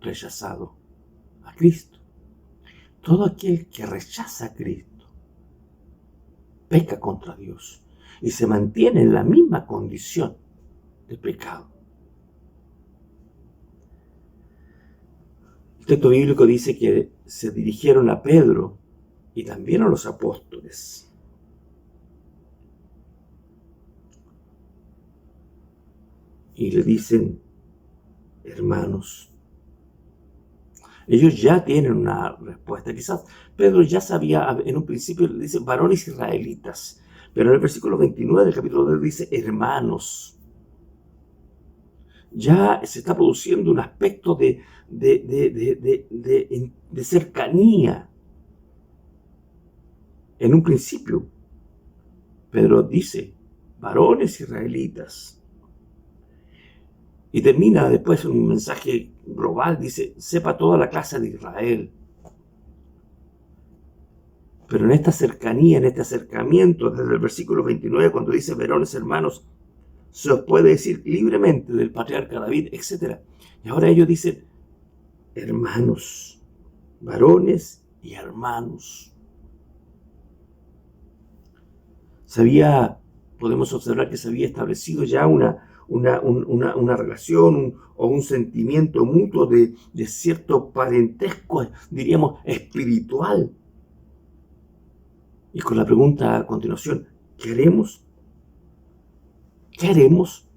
rechazado a Cristo. Todo aquel que rechaza a Cristo peca contra Dios y se mantiene en la misma condición de pecado. El texto bíblico dice que se dirigieron a Pedro y también a los apóstoles. Y le dicen, hermanos. Ellos ya tienen una respuesta. Quizás Pedro ya sabía, en un principio le dice varones israelitas, pero en el versículo 29 del capítulo 2 dice hermanos. Ya se está produciendo un aspecto de cercanía. En un principio, Pedro dice varones israelitas. Y termina después un mensaje global, dice, sepa toda la clase de Israel. Pero en esta cercanía, en este acercamiento, desde el versículo 29, cuando dice varones hermanos, se os puede decir libremente del patriarca David, etc. Y ahora ellos dicen, hermanos, varones y hermanos. Podemos observar que se había establecido ya una relación o un sentimiento mutuo de cierto parentesco, diríamos, espiritual. Y con la pregunta a continuación, ¿qué haremos? ¿Qué haremos?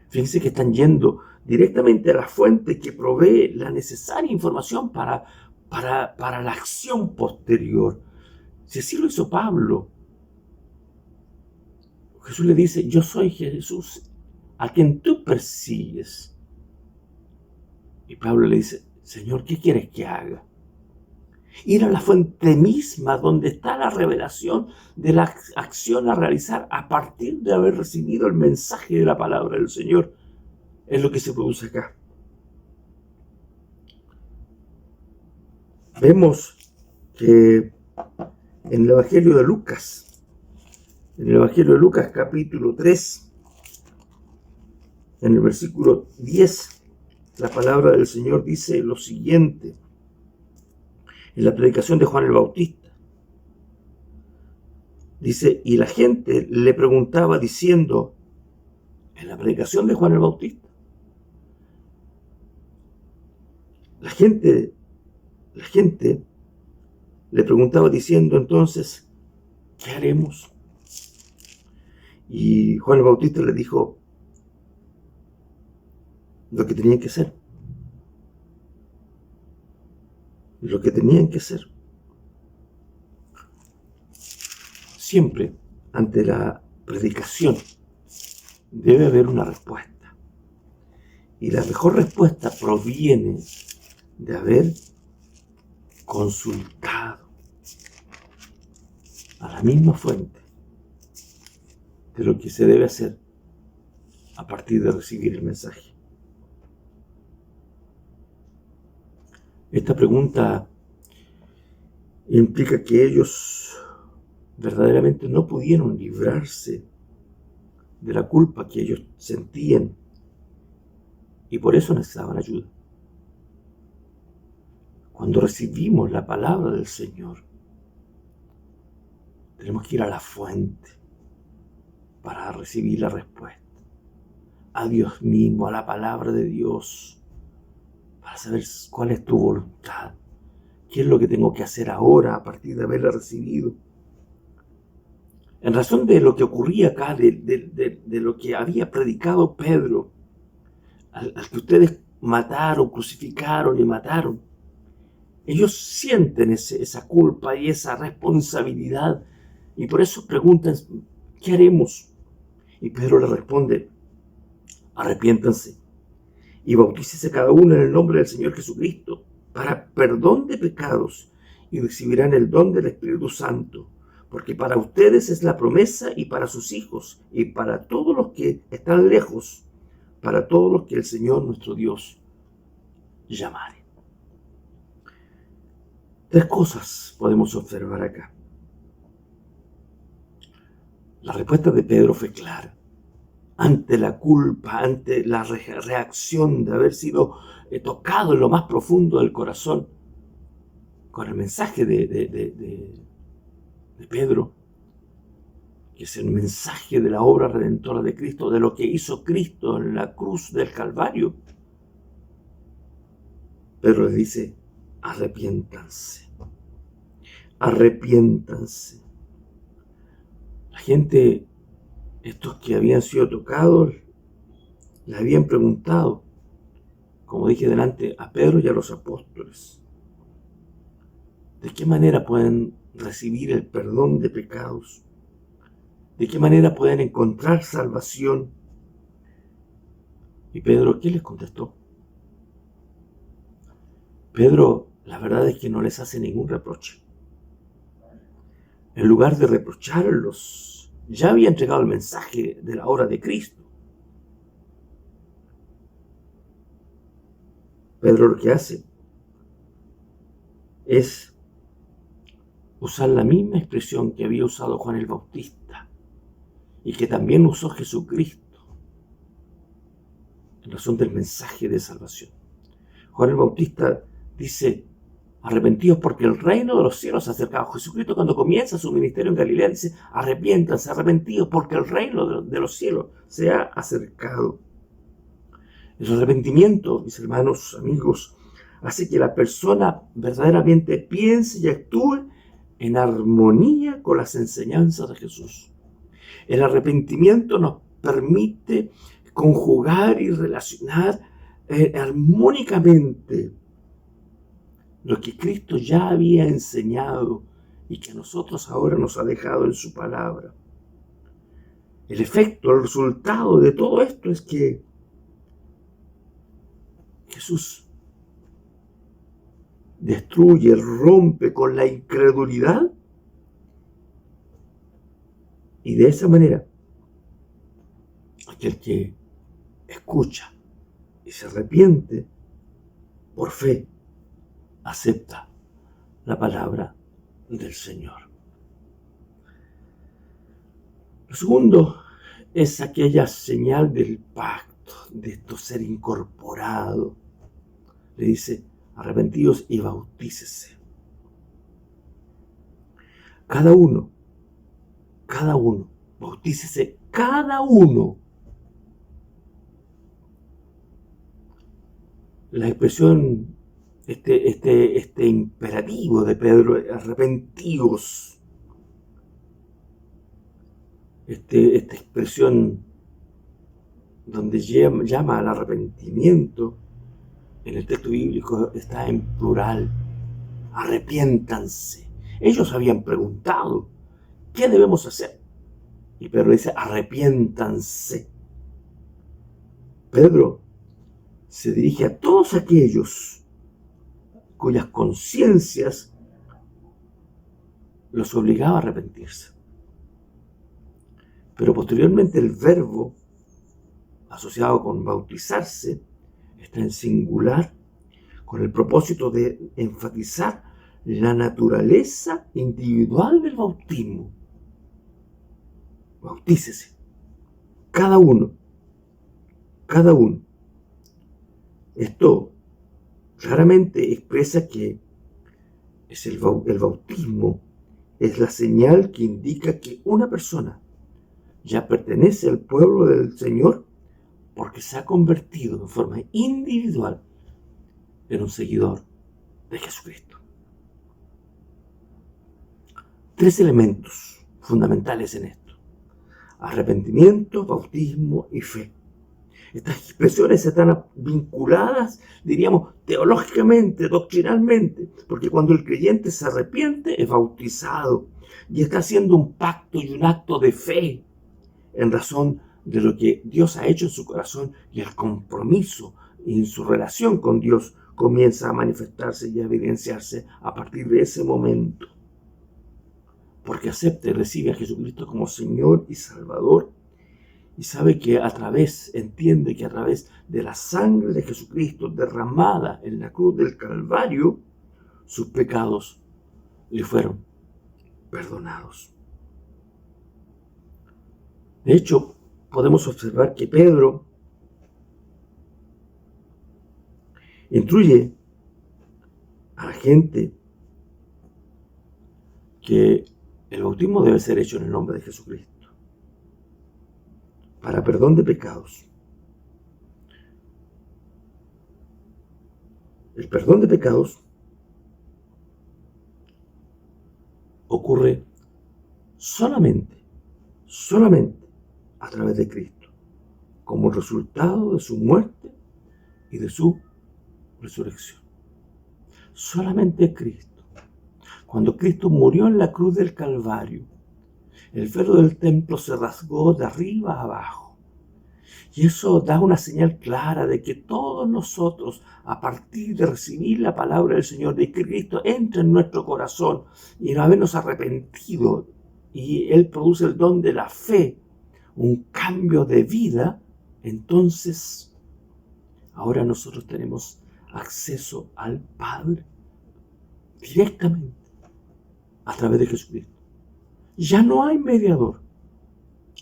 Fíjense que están yendo directamente a la fuente que provee la necesaria información para la acción posterior. Si así lo hizo Pablo, Jesús le dice, yo soy Jesús a quien tú persigues. Y Pablo le dice, Señor, ¿qué quieres que haga? Ir a la fuente misma donde está la revelación de la acción a realizar a partir de haber recibido el mensaje de la palabra del Señor. Es lo que se produce acá. Vemos que en el Evangelio de Lucas, capítulo 3, en el versículo 10, la palabra del Señor dice lo siguiente, en la predicación de Juan el Bautista. Dice, y la gente le preguntaba diciendo, en la predicación de Juan el Bautista, la gente le preguntaba diciendo entonces, ¿qué haremos? Y Juan el Bautista le dijo lo que tenían que hacer. Lo que tenían que hacer. Siempre ante la predicación debe haber una respuesta. Y la mejor respuesta proviene de haber consultado a la misma fuente de lo que se debe hacer a partir de recibir el mensaje. Esta pregunta implica que ellos verdaderamente no pudieron librarse de la culpa que ellos sentían y por eso necesitaban ayuda. Cuando recibimos la palabra del Señor, tenemos que ir a la fuente. para recibir la respuesta. A Dios mismo, a la palabra de Dios, para saber cuál es tu voluntad. ¿Qué es lo que tengo que hacer ahora a partir de haberla recibido? En razón de lo que ocurría acá, de lo que había predicado Pedro, al que ustedes mataron, crucificaron y mataron, ellos sienten esa culpa y esa responsabilidad, y por eso preguntan, ¿qué haremos? Y Pedro le responde, arrepiéntanse y bautícese cada uno en el nombre del Señor Jesucristo para perdón de pecados, y recibirán el don del Espíritu Santo, porque para ustedes es la promesa, y para sus hijos, y para todos los que están lejos, para todos los que el Señor nuestro Dios llamare. Tres cosas podemos observar acá. La respuesta de Pedro fue clara. Ante la culpa, ante la reacción de haber sido tocado en lo más profundo del corazón, con el mensaje de Pedro, que es el mensaje de la obra redentora de Cristo, de lo que hizo Cristo en la cruz del Calvario, Pedro les dice, arrepiéntanse, arrepiéntanse. La gente, estos que habían sido tocados, le habían preguntado, como dije delante, a Pedro y a los apóstoles, ¿de qué manera pueden recibir el perdón de pecados? ¿De qué manera pueden encontrar salvación? Y Pedro, ¿qué les contestó? Pedro, la verdad es que no les hace ningún reproche. En lugar de reprocharlos, ya había entregado el mensaje de la obra de Cristo. Pedro lo que hace es usar la misma expresión que había usado Juan el Bautista y que también usó Jesucristo en razón del mensaje de salvación. Juan el Bautista dice, arrepentíos porque el reino de los cielos se ha acercado. Jesucristo, cuando comienza su ministerio en Galilea, dice, arrepiéntanse, arrepentíos porque el reino de los cielos se ha acercado. El arrepentimiento, mis hermanos, amigos, hace que la persona verdaderamente piense y actúe en armonía con las enseñanzas de Jesús. El arrepentimiento nos permite conjugar y relacionar armónicamente lo que Cristo ya había enseñado y que a nosotros ahora nos ha dejado en su palabra. El efecto, el resultado de todo esto es que Jesús destruye, rompe con la incredulidad, y de esa manera aquel que escucha y se arrepiente por fe acepta la palabra del Señor. Lo segundo es aquella señal del pacto, de esto ser incorporado. Le dice, arrepentíos y bautícese. Cada uno, bautícese cada uno. La expresión, este imperativo de Pedro, arrepentíos, esta expresión donde llama al arrepentimiento, en el texto bíblico está en plural. Arrepiéntanse. Ellos habían preguntado, ¿qué debemos hacer? Y Pedro dice, arrepiéntanse. Pedro se dirige a todos aquellos cuyas conciencias los obligaba a arrepentirse. Pero posteriormente el verbo asociado con bautizarse está en singular con el propósito de enfatizar la naturaleza individual del bautismo. Bautícese. Cada uno. Esto claramente expresa que es el bautismo es la señal que indica que una persona ya pertenece al pueblo del Señor porque se ha convertido en forma individual en un seguidor de Jesucristo. 3 elementos fundamentales en esto: arrepentimiento, bautismo y fe. Estas expresiones están vinculadas, diríamos, teológicamente, doctrinalmente, porque cuando el creyente se arrepiente es bautizado y está haciendo un pacto y un acto de fe en razón de lo que Dios ha hecho en su corazón, y el compromiso en su relación con Dios comienza a manifestarse y a evidenciarse a partir de ese momento. Porque acepta y recibe a Jesucristo como Señor y Salvador, y sabe que entiende que a través de la sangre de Jesucristo derramada en la cruz del Calvario, sus pecados le fueron perdonados. De hecho, podemos observar que Pedro instruye a la gente que el bautismo debe ser hecho en el nombre de Jesucristo para perdón de pecados. El perdón de pecados ocurre solamente a través de Cristo, como resultado de su muerte y de su resurrección. Solamente Cristo. Cuando Cristo murió en la cruz del Calvario, el velo del templo se rasgó de arriba a abajo. Y eso da una señal clara de que todos nosotros, a partir de recibir la palabra del Señor, de que Cristo entra en nuestro corazón y no habernos arrepentido, y Él produce el don de la fe, un cambio de vida, entonces ahora nosotros tenemos acceso al Padre directamente a través de Jesucristo. Ya no hay mediador,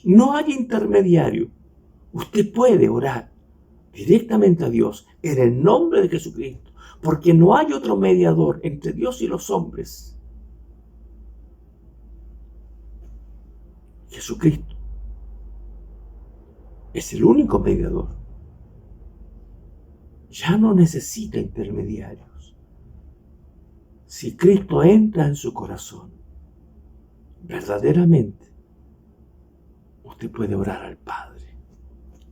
no hay intermediario. Usted puede orar directamente a Dios en el nombre de Jesucristo, porque no hay otro mediador entre Dios y los hombres. Jesucristo es el único mediador. Ya no necesita intermediarios. Si Cristo entra en su corazón, verdaderamente, usted puede orar al Padre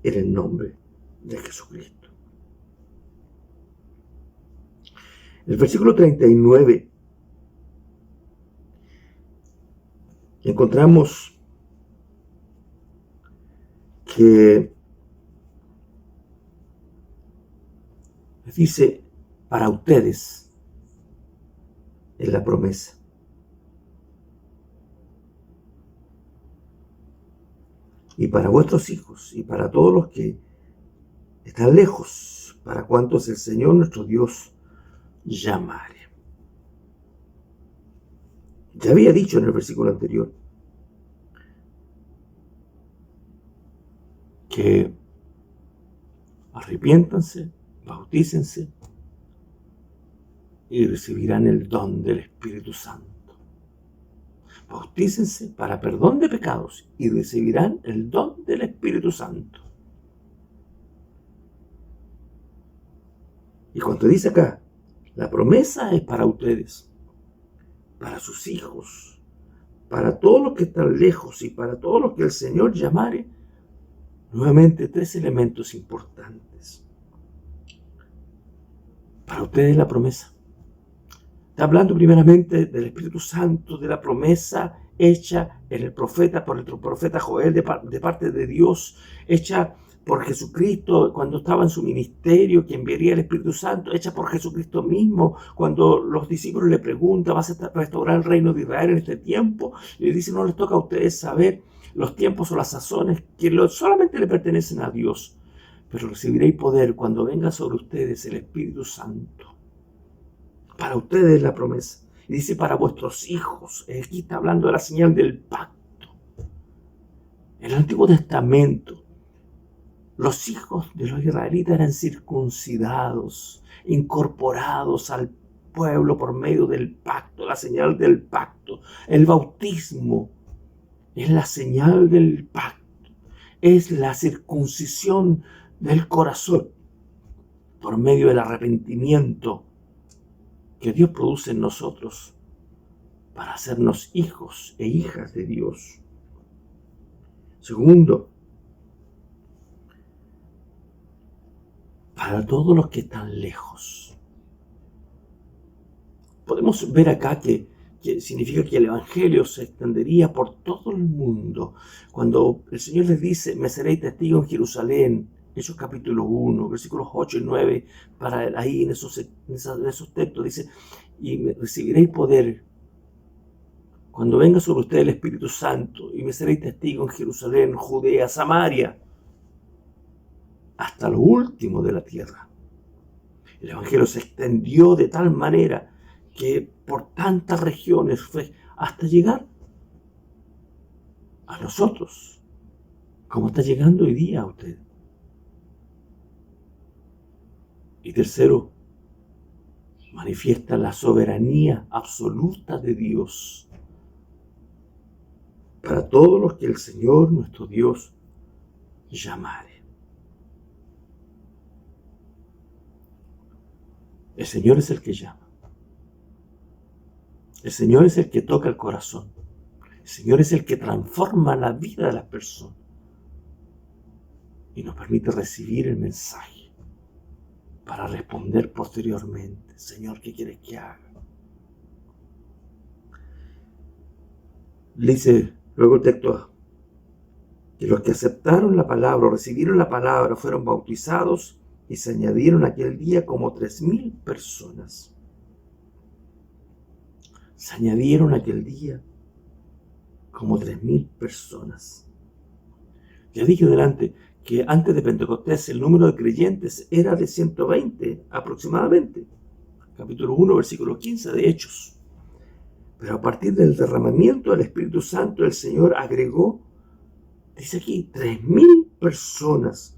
en el nombre de Jesucristo. El versículo 39 encontramos que dice: para ustedes es la promesa. Y para vuestros hijos, y para todos los que están lejos, para cuantos el Señor nuestro Dios llamare. Ya había dicho en el versículo anterior que arrepiéntanse, bautícense y recibirán el don del Espíritu Santo. Bautícense para perdón de pecados y recibirán el don del Espíritu Santo. Y cuando dice acá, la promesa es para ustedes, para sus hijos, para todos los que están lejos y para todos los que el Señor llamare, nuevamente 3 elementos importantes. Para ustedes la promesa. Está hablando primeramente del Espíritu Santo, de la promesa hecha en el profeta, por el profeta Joel, de parte de Dios, hecha por Jesucristo cuando estaba en su ministerio, que enviaría el Espíritu Santo, hecha por Jesucristo mismo, cuando los discípulos le preguntan: ¿vas a restaurar el reino de Israel en este tiempo? Y le dice: no les toca a ustedes saber los tiempos o las sazones que solamente le pertenecen a Dios, pero recibiréis poder cuando venga sobre ustedes el Espíritu Santo. Para ustedes la promesa. Y dice: para vuestros hijos. Aquí está hablando de la señal del pacto. En el Antiguo Testamento, los hijos de los israelitas eran circuncidados, incorporados al pueblo por medio del pacto, la señal del pacto. El bautismo es la señal del pacto. es la circuncisión del corazón por medio del arrepentimiento que Dios produce en nosotros para hacernos hijos e hijas de Dios. Segundo, para todos los que están lejos. Podemos ver acá que significa que el Evangelio se extendería por todo el mundo. Cuando el Señor les dice, me seréis testigo en Jerusalén, Hechos capítulo 1, versículos 8 y 9, para ahí en esos textos dice, y recibiréis poder cuando venga sobre ustedes el Espíritu Santo, y me seréis testigo en Jerusalén, Judea, Samaria, hasta lo último de la tierra. El Evangelio se extendió de tal manera que por tantas regiones fue hasta llegar a nosotros, como está llegando hoy día a usted. Y tercero, manifiesta la soberanía absoluta de Dios para todos los que el Señor nuestro Dios llamare. El Señor es el que llama. El Señor es el que toca el corazón. El Señor es el que transforma la vida de las personas y nos permite recibir el mensaje para responder posteriormente. Señor, ¿qué quieres que haga? Dice luego el texto que los que aceptaron la palabra, recibieron la palabra, fueron bautizados y se añadieron aquel día como 3,000 personas. Se añadieron aquel día como 3,000 personas. Ya dije delante que antes de Pentecostés el número de creyentes era de 120 aproximadamente. Capítulo 1, versículo 15 de Hechos. Pero a partir del derramamiento del Espíritu Santo, el Señor agregó, dice aquí, 3,000 personas.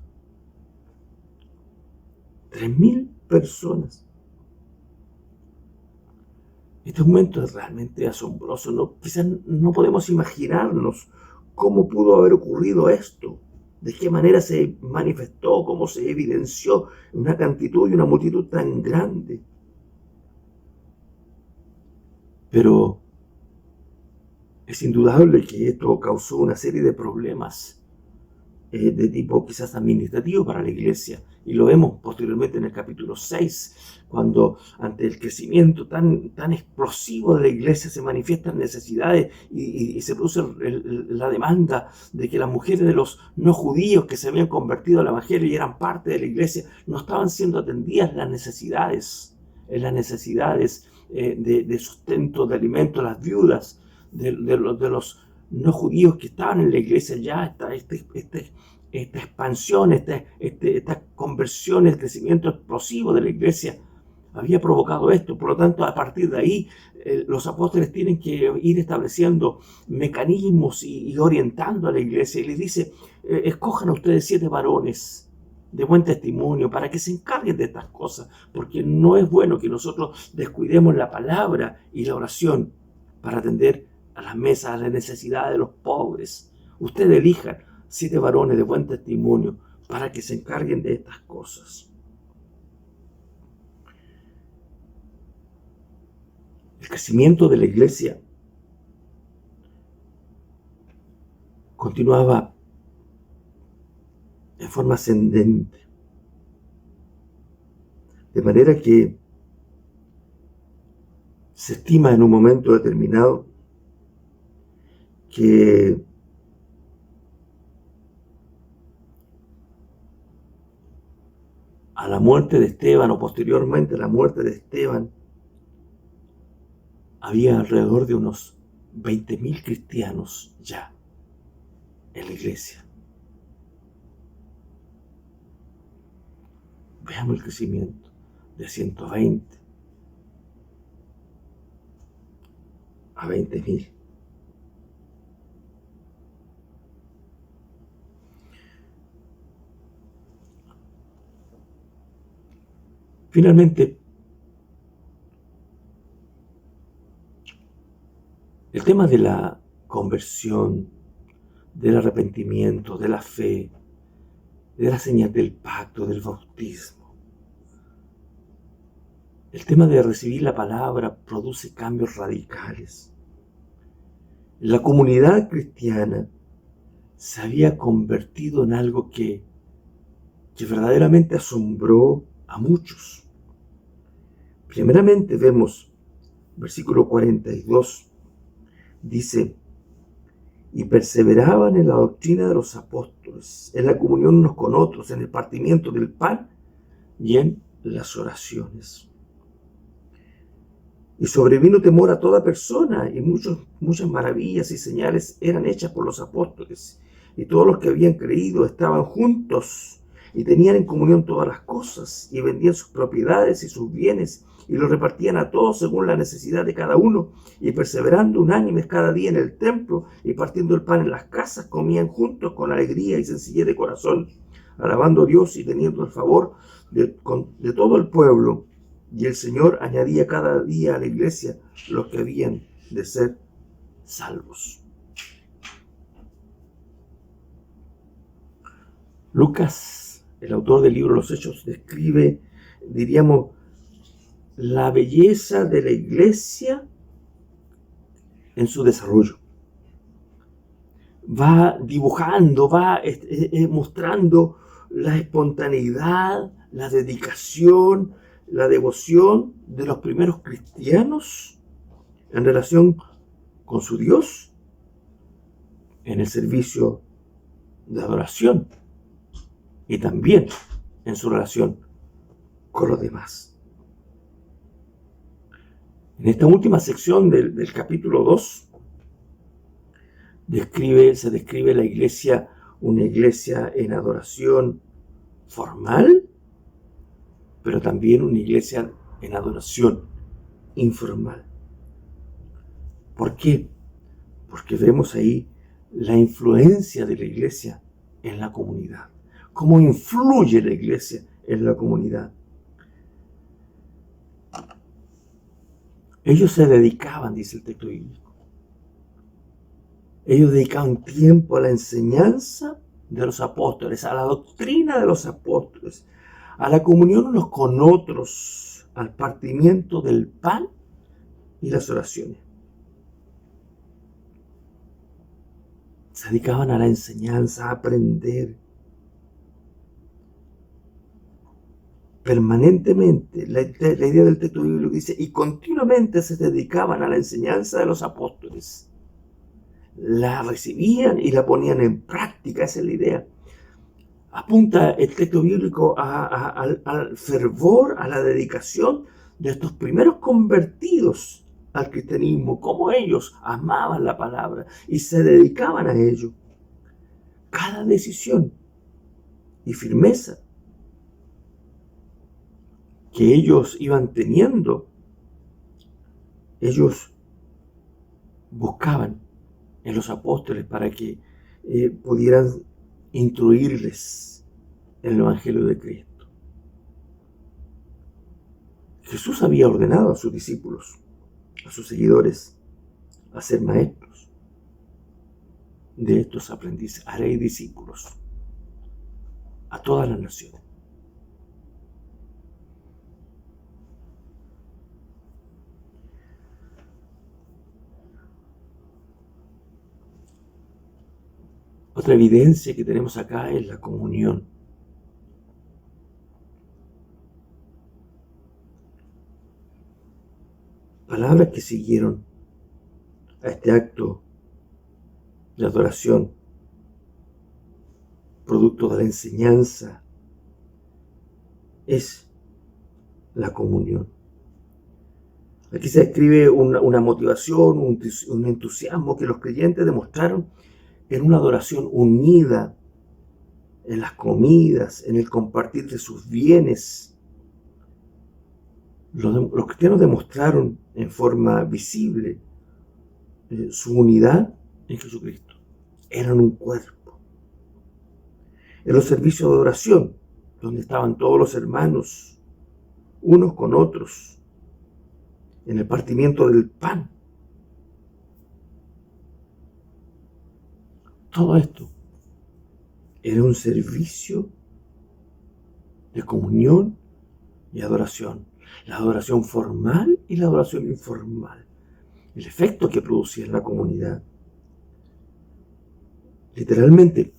3,000 personas. Este momento es realmente asombroso. Quizás no podemos imaginarnos cómo pudo haber ocurrido esto, de qué manera se manifestó, cómo se evidenció una cantidad y una multitud tan grande. Pero es indudable que esto causó una serie de problemas de tipo quizás administrativo para la iglesia, y lo vemos posteriormente en el capítulo 6, cuando ante el crecimiento tan explosivo de la iglesia se manifiestan necesidades y se produce la demanda de que las mujeres de los no judíos que se habían convertido al evangelio y eran parte de la iglesia no estaban siendo atendidas las necesidades de sustento, de alimento, las viudas de los no judíos que estaban en la iglesia. Ya esta expansión, esta conversión, el crecimiento explosivo de la iglesia había provocado esto. Por lo tanto, a partir de ahí, los apóstoles tienen que ir estableciendo mecanismos y orientando a la iglesia. Y les dice, escojan a ustedes 7 varones de buen testimonio para que se encarguen de estas cosas, porque no es bueno que nosotros descuidemos la palabra y la oración para atender a las mesas, a las necesidades de los pobres. Ustedes elijan 7 varones de buen testimonio para que se encarguen de estas cosas. El crecimiento de la iglesia continuaba en forma ascendente, de manera que se estima en un momento determinado que a la muerte de Esteban, o posteriormente a la muerte de Esteban, había alrededor de unos 20,000 cristianos ya en la iglesia. Veamos el crecimiento de 120 a 20,000. Finalmente, el tema de la conversión, del arrepentimiento, de la fe, de la señal del pacto, del bautismo. El tema de recibir la palabra produce cambios radicales. La comunidad cristiana se había convertido en algo que verdaderamente asombró a muchos. Primeramente vemos, versículo 42, dice: y perseveraban en la doctrina de los apóstoles, en la comunión unos con otros, en el partimiento del pan y en las oraciones. Y sobrevino temor a toda persona, y muchas maravillas y señales eran hechas por los apóstoles. Y todos los que habían creído estaban juntos y tenían en comunión todas las cosas, y vendían sus propiedades y sus bienes, y los repartían a todos según la necesidad de cada uno, y perseverando unánimes cada día en el templo, y partiendo el pan en las casas, comían juntos con alegría y sencillez de corazón, alabando a Dios y teniendo el favor de todo el pueblo. Y el Señor añadía cada día a la iglesia los que habían de ser salvos. Lucas, el autor del libro Los Hechos, describe, diríamos, la belleza de la iglesia en su desarrollo. Va dibujando, va mostrando la espontaneidad, la dedicación, la devoción de los primeros cristianos en relación con su Dios, en el servicio de adoración y también en su relación con los demás. En esta última sección del capítulo 2 se describe la iglesia, una iglesia en adoración formal, pero también una iglesia en adoración informal. ¿Por qué? Porque vemos ahí la influencia de la iglesia en la comunidad. ¿Cómo influye la iglesia en la comunidad? Ellos se dedicaban, dice el texto bíblico. Ellos dedicaban tiempo a la enseñanza de los apóstoles, a la doctrina de los apóstoles, a la comunión unos con otros, al partimiento del pan y las oraciones. Se dedicaban a la enseñanza, a aprender. Permanentemente, la idea del texto bíblico dice, y continuamente se dedicaban a la enseñanza de los apóstoles. La recibían y la ponían en práctica, esa es la idea. Apunta el texto bíblico al fervor, a la dedicación de estos primeros convertidos al cristianismo, cómo ellos amaban la palabra y se dedicaban a ello. Cada decisión y firmeza que ellos iban teniendo, ellos buscaban en los apóstoles para que pudieran instruirles en el Evangelio de Cristo. Jesús había ordenado a sus discípulos, a sus seguidores, a ser maestros de estos aprendices. Haréis discípulos a todas las naciones. Otra evidencia que tenemos acá es la comunión. Palabras que siguieron a este acto de adoración, producto de la enseñanza, es la comunión. Aquí se describe una motivación, un entusiasmo que los creyentes demostraron en una adoración unida, en las comidas, en el compartir de sus bienes. Los cristianos demostraron en forma visible su unidad en Jesucristo. Eran un cuerpo. En los servicios de oración, donde estaban todos los hermanos, unos con otros, en el partimiento del pan. Todo esto era un servicio de comunión y adoración. La adoración formal y la adoración informal. El efecto que producía en la comunidad. Literalmente,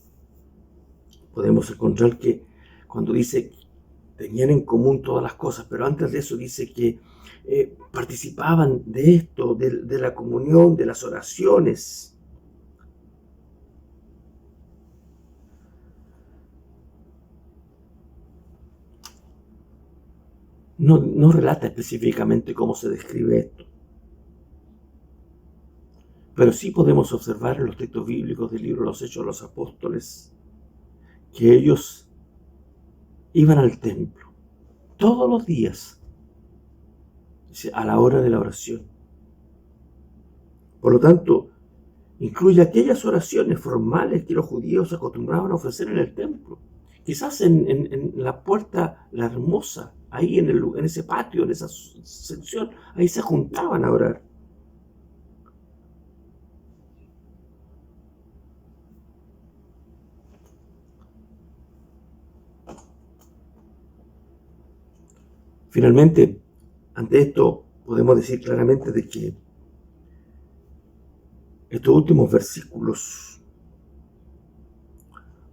podemos encontrar que cuando dice tenían en común todas las cosas, pero antes de eso dice que participaban de esto, de la comunión, de las oraciones. No relata específicamente cómo se describe esto, pero sí podemos observar en los textos bíblicos del libro de los Hechos de los Apóstoles que ellos iban al templo todos los días a la hora de la oración. Por lo tanto, incluye aquellas oraciones formales que los judíos acostumbraban a ofrecer en el templo. Quizás en la puerta, la hermosa, ahí en ese patio, en esa sección, ahí se juntaban a orar. Finalmente, ante esto podemos decir claramente de que estos últimos versículos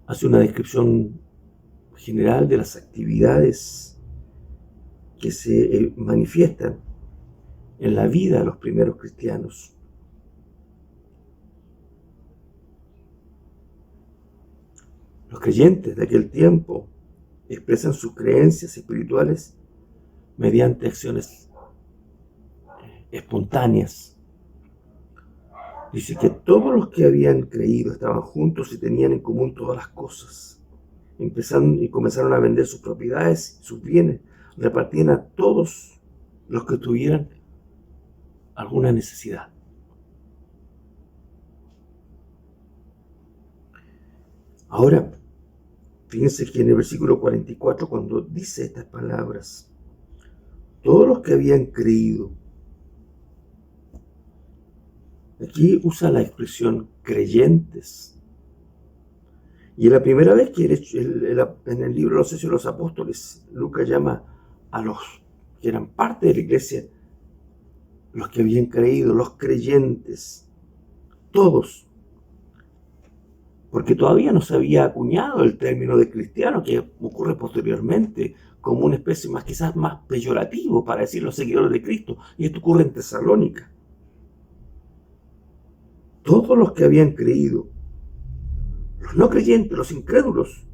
hacen una descripción general de las actividades que se manifiestan en la vida de los primeros cristianos. Los creyentes de aquel tiempo expresan sus creencias espirituales mediante acciones espontáneas. Dice que todos los que habían creído estaban juntos y tenían en común todas las cosas. Comenzaron a vender sus propiedades, sus bienes, repartían a todos los que tuvieran alguna necesidad. Ahora, fíjense que en el versículo 44, cuando dice estas palabras, todos los que habían creído, aquí usa la expresión creyentes. Y es la primera vez que en el libro de los Hechos de los Apóstoles, Lucas llama a los que eran parte de la iglesia, los que habían creído, los creyentes, todos. Porque todavía no se había acuñado el término de cristiano, que ocurre posteriormente como una especie quizás más peyorativo para decir los seguidores de Cristo. Y esto ocurre en Tesalónica. Todos los que habían creído, los no creyentes, los incrédulos,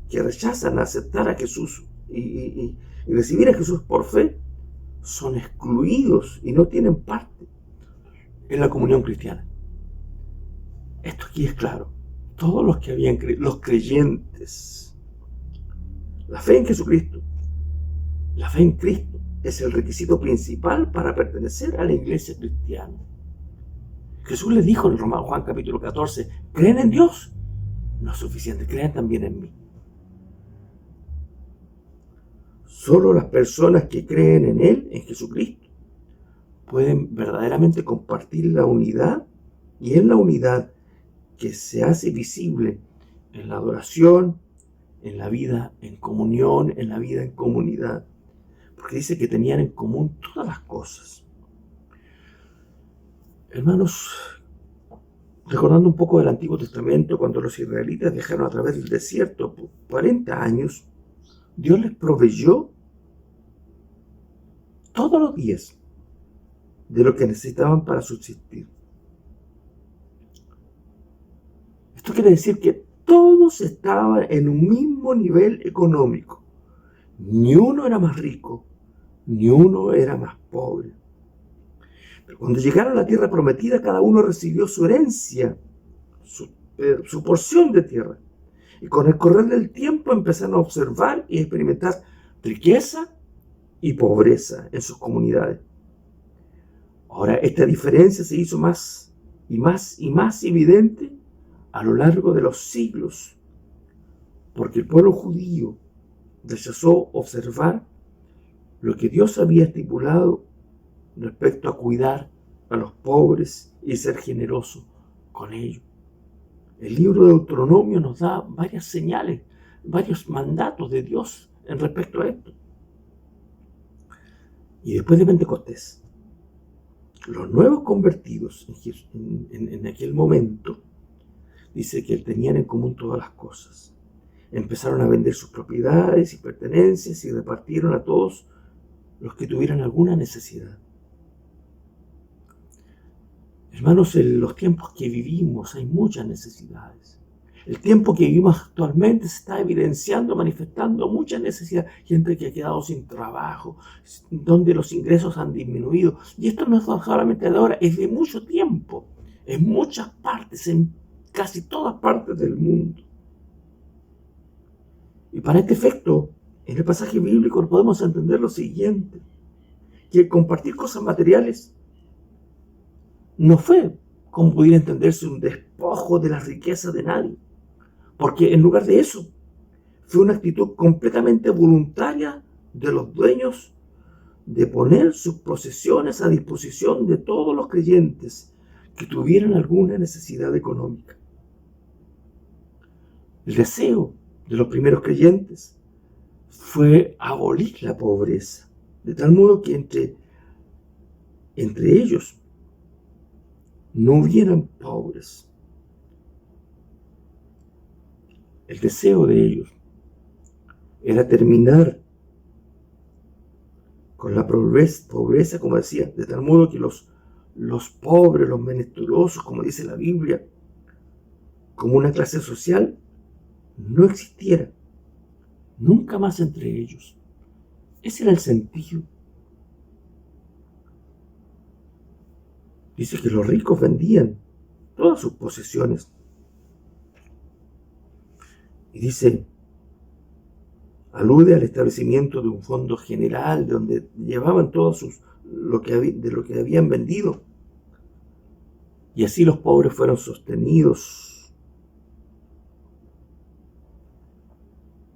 que rechazan aceptar a Jesús y recibir a Jesús por fe, son excluidos y no tienen parte en la comunión cristiana. Esto aquí es claro. Todos los que habían creído, los creyentes, la fe en Jesucristo, la fe en Cristo es el requisito principal para pertenecer a la iglesia cristiana. Jesús les dijo en Juan capítulo 14, ¿creen en Dios? No es suficiente, crean también en mí. Solo las personas que creen en Él, en Jesucristo, pueden verdaderamente compartir la unidad, y es la unidad que se hace visible en la adoración, en la vida en comunión, en la vida en comunidad. Porque dice que tenían en común todas las cosas. Hermanos, recordando un poco del Antiguo Testamento, cuando los israelitas viajaron a través del desierto por 40 años, Dios les proveyó todos los días de lo que necesitaban para subsistir. Esto quiere decir que todos estaban en un mismo nivel económico. Ni uno era más rico, ni uno era más pobre. Pero cuando llegaron a la tierra prometida, cada uno recibió su herencia, su porción de tierra. Y con el correr del tiempo empezaron a observar y experimentar riqueza y pobreza en sus comunidades. Ahora, esta diferencia se hizo más y más evidente a lo largo de los siglos, porque el pueblo judío rechazó observar lo que Dios había estipulado respecto a cuidar a los pobres y ser generoso con ellos. El libro de Deuteronomio nos da varias señales, varios mandatos de Dios en respecto a esto. Y después de Pentecostés, los nuevos convertidos en aquel momento, dice que tenían en común todas las cosas. Empezaron a vender sus propiedades y pertenencias y repartieron a todos los que tuvieran alguna necesidad. Hermanos, en los tiempos que vivimos hay muchas necesidades. El tiempo que vivimos actualmente se está evidenciando, manifestando muchas necesidades. Gente que ha quedado sin trabajo, donde los ingresos han disminuido. Y esto no es solamente de ahora, es de mucho tiempo. En muchas partes, en casi todas partes del mundo. Y para este efecto, en el pasaje bíblico podemos entender lo siguiente: que el compartir cosas materiales no fue, como pudiera entenderse, un despojo de las riquezas de nadie, porque en lugar de eso, fue una actitud completamente voluntaria de los dueños de poner sus posesiones a disposición de todos los creyentes que tuvieran alguna necesidad económica. El deseo de los primeros creyentes fue abolir la pobreza, de tal modo que entre ellos no hubieran pobres. El deseo de ellos era terminar con la pobreza, como decía, de tal modo que los pobres, los menesterosos, como dice la Biblia, como una clase social, no existiera nunca más entre ellos. Ese era el sentido. Dice que los ricos vendían todas sus posesiones. Y dice, alude al establecimiento de un fondo general donde llevaban todo lo que habían vendido. Y así los pobres fueron sostenidos.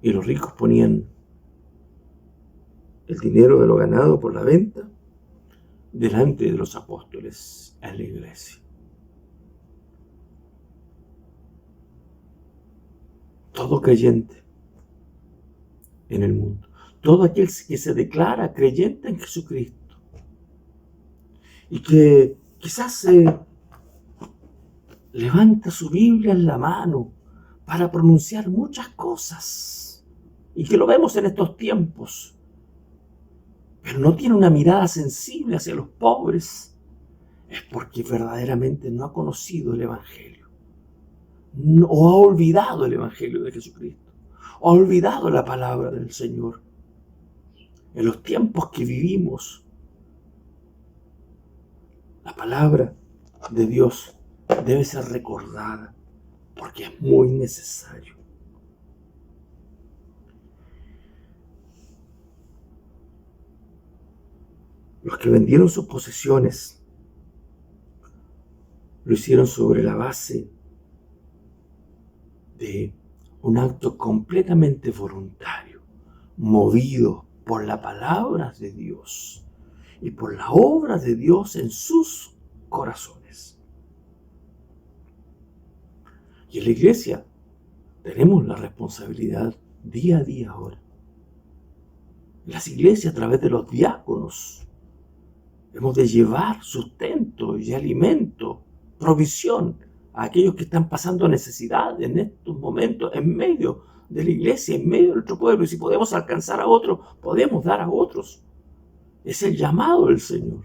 Y los ricos ponían el dinero de lo ganado por la venta delante de los apóstoles en la iglesia. Todo creyente en el mundo, todo aquel que se declara creyente en Jesucristo y que quizás se levanta su Biblia en la mano para pronunciar muchas cosas, y que lo vemos en estos tiempos, pero no tiene una mirada sensible hacia los pobres, es porque verdaderamente no ha conocido el Evangelio, o ha olvidado el Evangelio de Jesucristo, o ha olvidado la palabra del Señor. En los tiempos que vivimos, la palabra de Dios debe ser recordada, porque es muy necesario. Los que vendieron sus posesiones lo hicieron sobre la base de un acto completamente voluntario, movido por la palabra de Dios y por la obra de Dios en sus corazones. Y en la iglesia tenemos la responsabilidad día a día ahora. En las iglesias, a través de los diáconos, hemos de llevar sustento y alimento, provisión a aquellos que están pasando necesidad en estos momentos, en medio de la iglesia, en medio de nuestro pueblo. Y si podemos alcanzar a otros, podemos dar a otros. Es el llamado del Señor.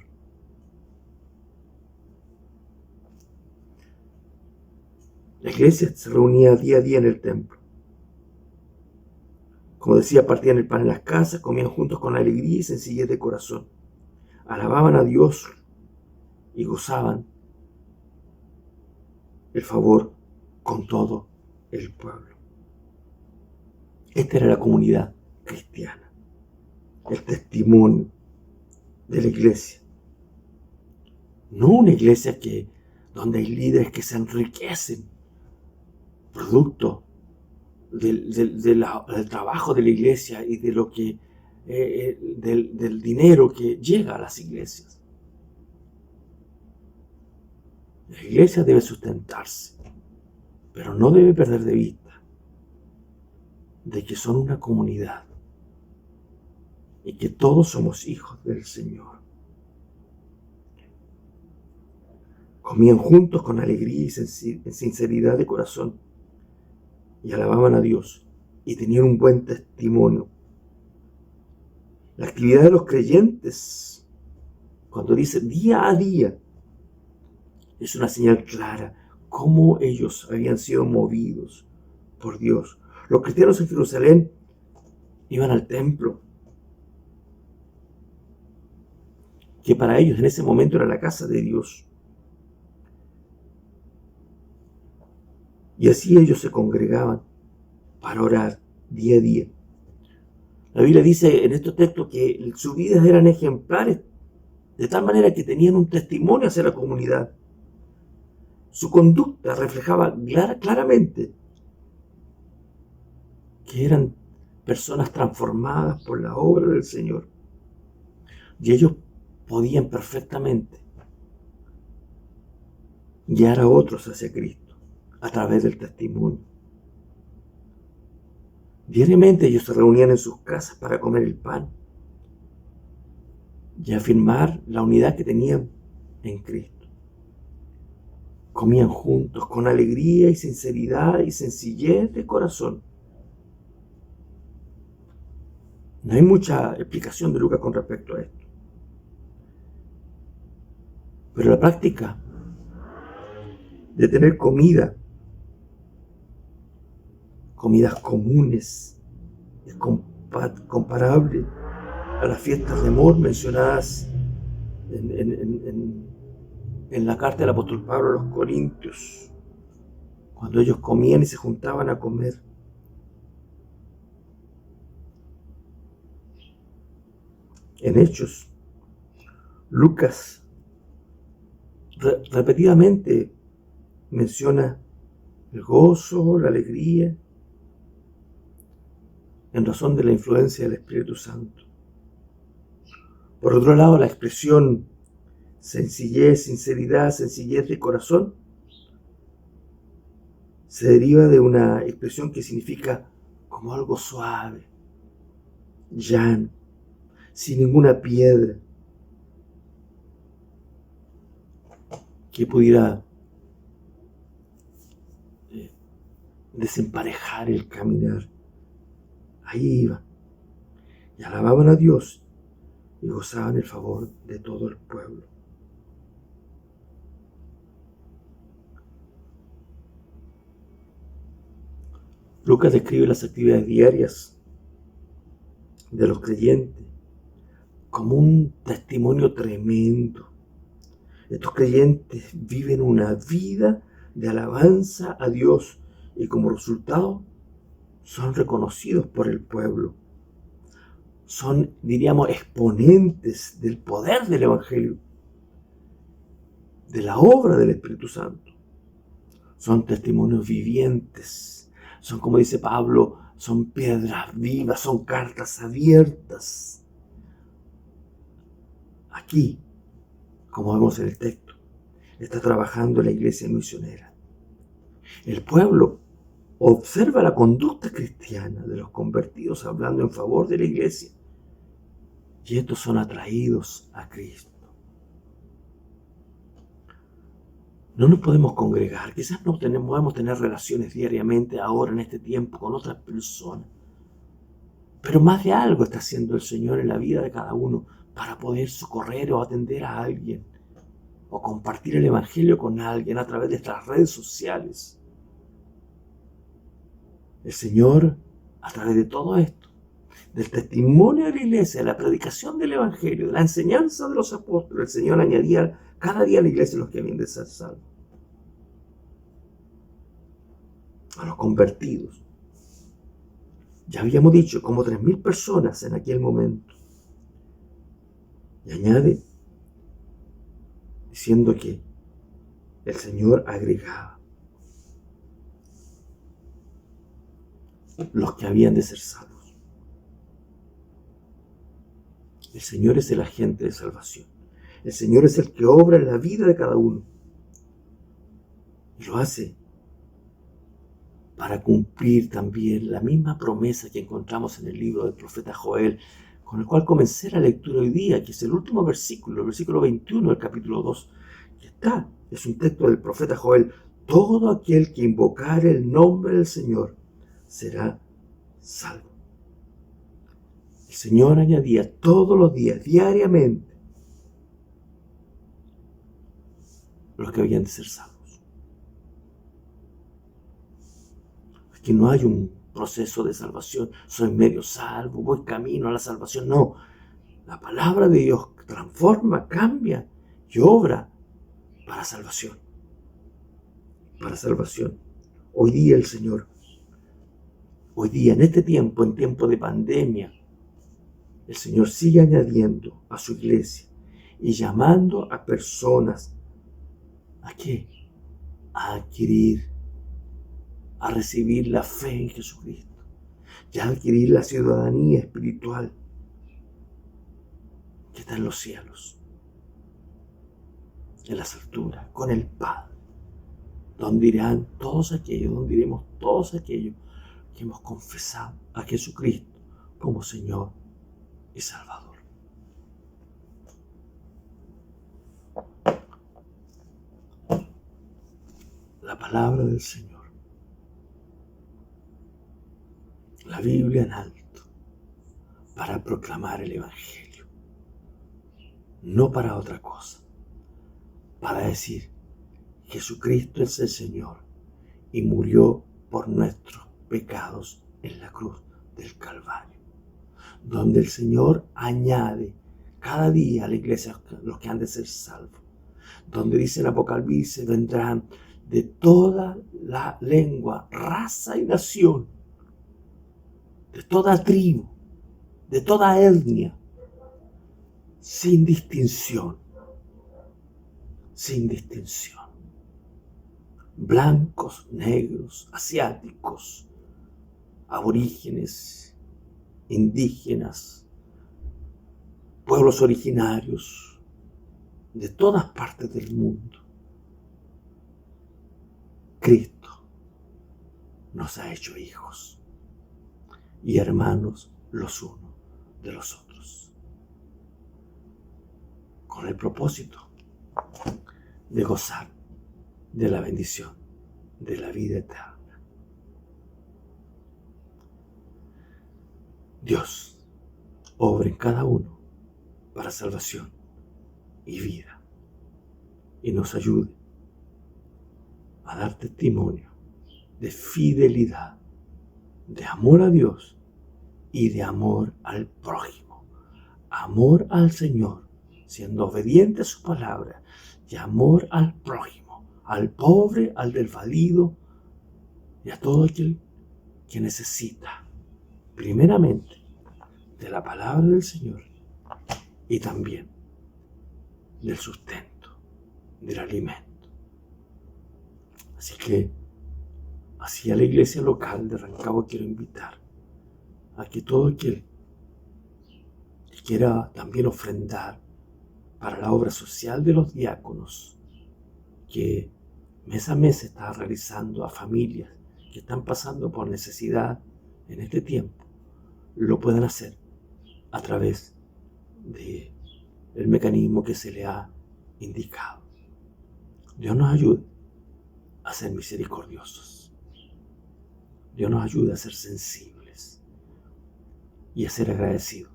La iglesia se reunía día a día en el templo. Como decía, partían el pan en las casas, comían juntos con alegría y sencillez de corazón. Alababan a Dios y gozaban el favor con todo el pueblo. Esta era la comunidad cristiana, el testimonio de la iglesia. No una iglesia donde hay líderes que se enriquecen producto del trabajo de la iglesia y de lo que del dinero que llega a las iglesias. La iglesia debe sustentarse Pero no debe perder de vista de que son una comunidad y que todos somos hijos del Señor. Comían juntos con alegría y sinceridad de corazón y alababan a Dios y tenían un buen testimonio. La actividad de los creyentes, cuando dice día a día, es una señal clara cómo ellos habían sido movidos por Dios. Los cristianos en Jerusalén iban al templo, que para ellos en ese momento era la casa de Dios. Y así ellos se congregaban para orar día a día. La Biblia dice en estos textos que sus vidas eran ejemplares, de tal manera que tenían un testimonio hacia la comunidad. Su conducta reflejaba claramente que eran personas transformadas por la obra del Señor. Y ellos podían perfectamente guiar a otros hacia Cristo a través del testimonio. Diariamente ellos se reunían en sus casas para comer el pan y afirmar la unidad que tenían en Cristo. Comían juntos con alegría y sinceridad y sencillez de corazón. No hay mucha explicación de Lucas con respecto a esto. Pero la práctica de tener comidas comunes, es comparable a las fiestas de amor mencionadas en la carta del apóstol Pablo a los Corintios, cuando ellos comían y se juntaban a comer. En Hechos, Lucas repetidamente menciona el gozo, la alegría, en razón de la influencia del Espíritu Santo. Por otro lado, la expresión sencillez, sinceridad, sencillez de corazón, se deriva de una expresión que significa como algo suave, llano, sin ninguna piedra que pudiera desemparejar el caminar. Ahí iban y alababan a Dios y gozaban el favor de todo el pueblo. Lucas describe las actividades diarias de los creyentes como un testimonio tremendo. Estos creyentes viven una vida de alabanza a Dios y como resultado son reconocidos por el pueblo. Son, diríamos, exponentes del poder del Evangelio, de la obra del Espíritu Santo. Son testimonios vivientes. Son, como dice Pablo, son piedras vivas, son cartas abiertas. Aquí, como vemos en el texto, está trabajando la iglesia misionera. El pueblo observa la conducta cristiana de los convertidos hablando en favor de la iglesia y estos son atraídos a Cristo. No nos podemos congregar, quizás no podemos tener relaciones diariamente ahora en este tiempo con otras personas, pero más de algo está haciendo el Señor en la vida de cada uno para poder socorrer o atender a alguien o compartir el Evangelio con alguien a través de estas redes sociales. El Señor, a través de todo esto, del testimonio de la iglesia, de la predicación del Evangelio, de la enseñanza de los apóstoles, el Señor añadía cada día a la iglesia los que habían de ser salvos, a los convertidos. Ya habíamos dicho, como 3.000 personas en aquel momento. Y añade, diciendo que el Señor agregaba los que habían de ser salvos. El Señor es el agente de salvación. El Señor es el que obra en la vida de cada uno. Y lo hace para cumplir también la misma promesa que encontramos en el libro del profeta Joel, con el cual comencé la lectura hoy día, que es el último versículo, el versículo 21 del capítulo 2, que es un texto del profeta Joel: todo aquel que invocare el nombre del Señor será salvo. El Señor añadía todos los días, diariamente, los que habían de ser salvos. Que no hay un proceso de salvación, soy medio salvo, voy camino a la salvación. No, la palabra de Dios transforma, cambia y obra para salvación. Para salvación. Hoy día el Señor, hoy día en este tiempo, en tiempo de pandemia, el Señor sigue añadiendo a su iglesia y llamando a personas ¿a qué? A adquirir, a recibir la fe en Jesucristo y a adquirir la ciudadanía espiritual que está en los cielos, en las alturas, con el Padre, donde iremos todos aquellos que hemos confesado a Jesucristo como Señor y Salvador. La palabra del Señor, la Biblia en alto, para proclamar el Evangelio, no para otra cosa, para decir: Jesucristo es el Señor y murió por nuestros pecados en la cruz del Calvario, donde el Señor añade cada día a la iglesia los que han de ser salvos, donde dice el Apocalipsis: vendrán de toda la lengua, raza y nación, de toda tribu, de toda etnia, sin distinción, blancos, negros, asiáticos, aborígenes, indígenas, pueblos originarios, de todas partes del mundo. Cristo nos ha hecho hijos y hermanos los unos de los otros, con el propósito de gozar de la bendición de la vida eterna. Dios obra en cada uno para salvación y vida, y nos ayude a dar testimonio de fidelidad, de amor a Dios y de amor al prójimo, amor al Señor, siendo obediente a su palabra, y amor al prójimo, al pobre, al desvalido y a todo aquel que necesita, primeramente, de la palabra del Señor y también del sustento, del alimento. Así que, así a la iglesia local de Rancagua quiero invitar a que todo aquel que quiera también ofrendar para la obra social de los diáconos, que mes a mes se está realizando a familias que están pasando por necesidad en este tiempo, lo puedan hacer a través del mecanismo que se le ha indicado. Dios nos ayude a ser misericordiosos. Dios nos ayude a ser sensibles y a ser agradecidos,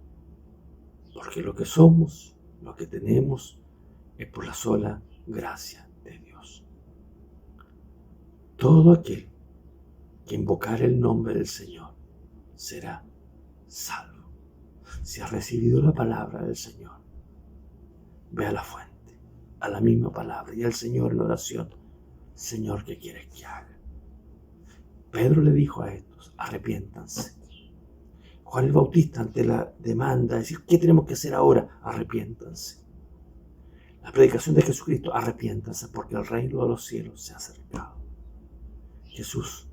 porque lo que somos, lo que tenemos, es por la sola gracia de Dios. Todo aquel que invocar el nombre del Señor será salvo. Si has recibido la palabra del Señor, ve a la fuente, a la misma palabra, y al Señor en oración: Señor, ¿qué quieres que haga? Pedro le dijo a estos: arrepiéntanse. Juan el Bautista, ante la demanda de decir: ¿qué tenemos que hacer ahora? Arrepiéntanse. La predicación de Jesucristo: arrepiéntanse, porque el reino de los cielos se ha acercado. Jesús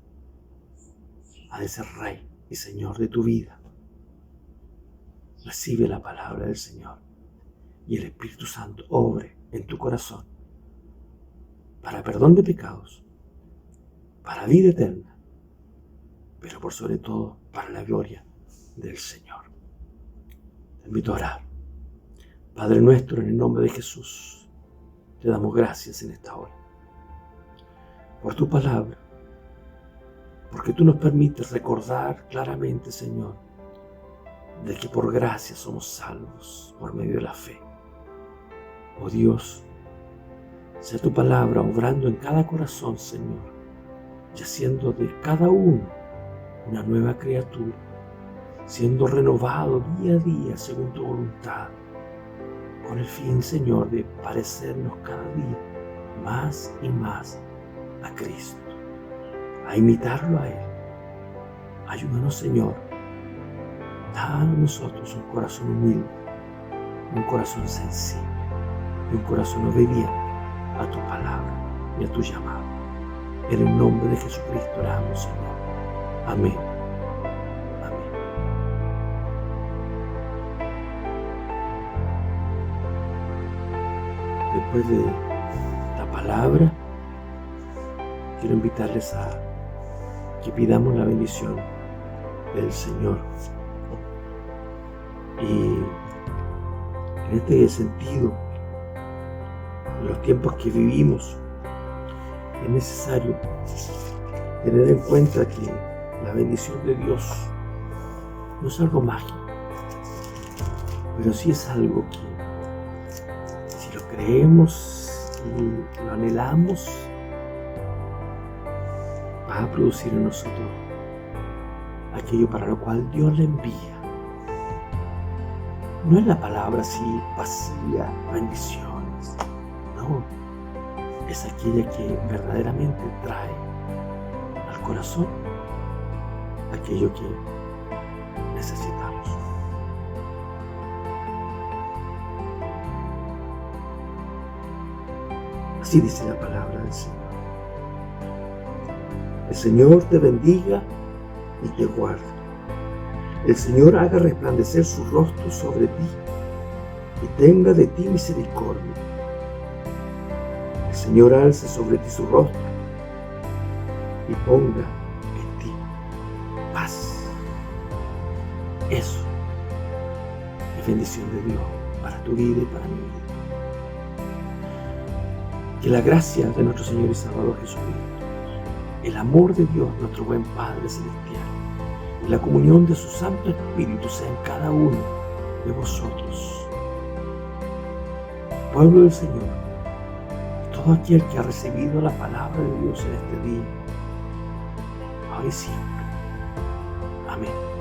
ha de ser Rey y Señor de tu vida. Recibe la palabra del Señor y el Espíritu Santo obre en tu corazón para perdón de pecados, para vida eterna pero por sobre todo para la gloria del Señor. Te invito a orar. Padre nuestro, en el nombre de Jesús, te damos gracias en esta hora por tu palabra, porque tú nos permites recordar claramente, Señor, de que por gracia somos salvos por medio de la fe. Oh Dios, sea tu palabra obrando en cada corazón, Señor, y haciendo de cada uno una nueva criatura, siendo renovado día a día según tu voluntad, con el fin, Señor, de parecernos cada día más y más a Cristo, a imitarlo a Él. Ayúdanos, Señor. Da a nosotros un corazón humilde, un corazón sensible y un corazón obediente a tu palabra y a tu llamado. En el nombre de Jesucristo oramos, Señor. Amén. Amén. Después de la palabra, quiero invitarles a que pidamos la bendición del Señor. Y en este sentido, en los tiempos que vivimos, es necesario tener en cuenta que la bendición de Dios no es algo mágico, pero sí es algo que, si lo creemos y lo anhelamos, va a producir en nosotros aquello para lo cual Dios le envía. No es la palabra así vacía, bendiciones, no, es aquella que verdaderamente trae al corazón aquello que necesitamos. Así dice la palabra del Señor. El Señor te bendiga y te guarde. El Señor haga resplandecer su rostro sobre ti y tenga de ti misericordia. El Señor alce sobre ti su rostro y ponga en ti paz. Eso es bendición de Dios para tu vida y para mi vida. Que la gracia de nuestro Señor y Salvador Jesucristo, el amor de Dios, nuestro buen Padre Celestial, y la comunión de su Santo Espíritu sea en cada uno de vosotros. Pueblo del Señor, todo aquel que ha recibido la palabra de Dios en este día, ahora y siempre. Amén.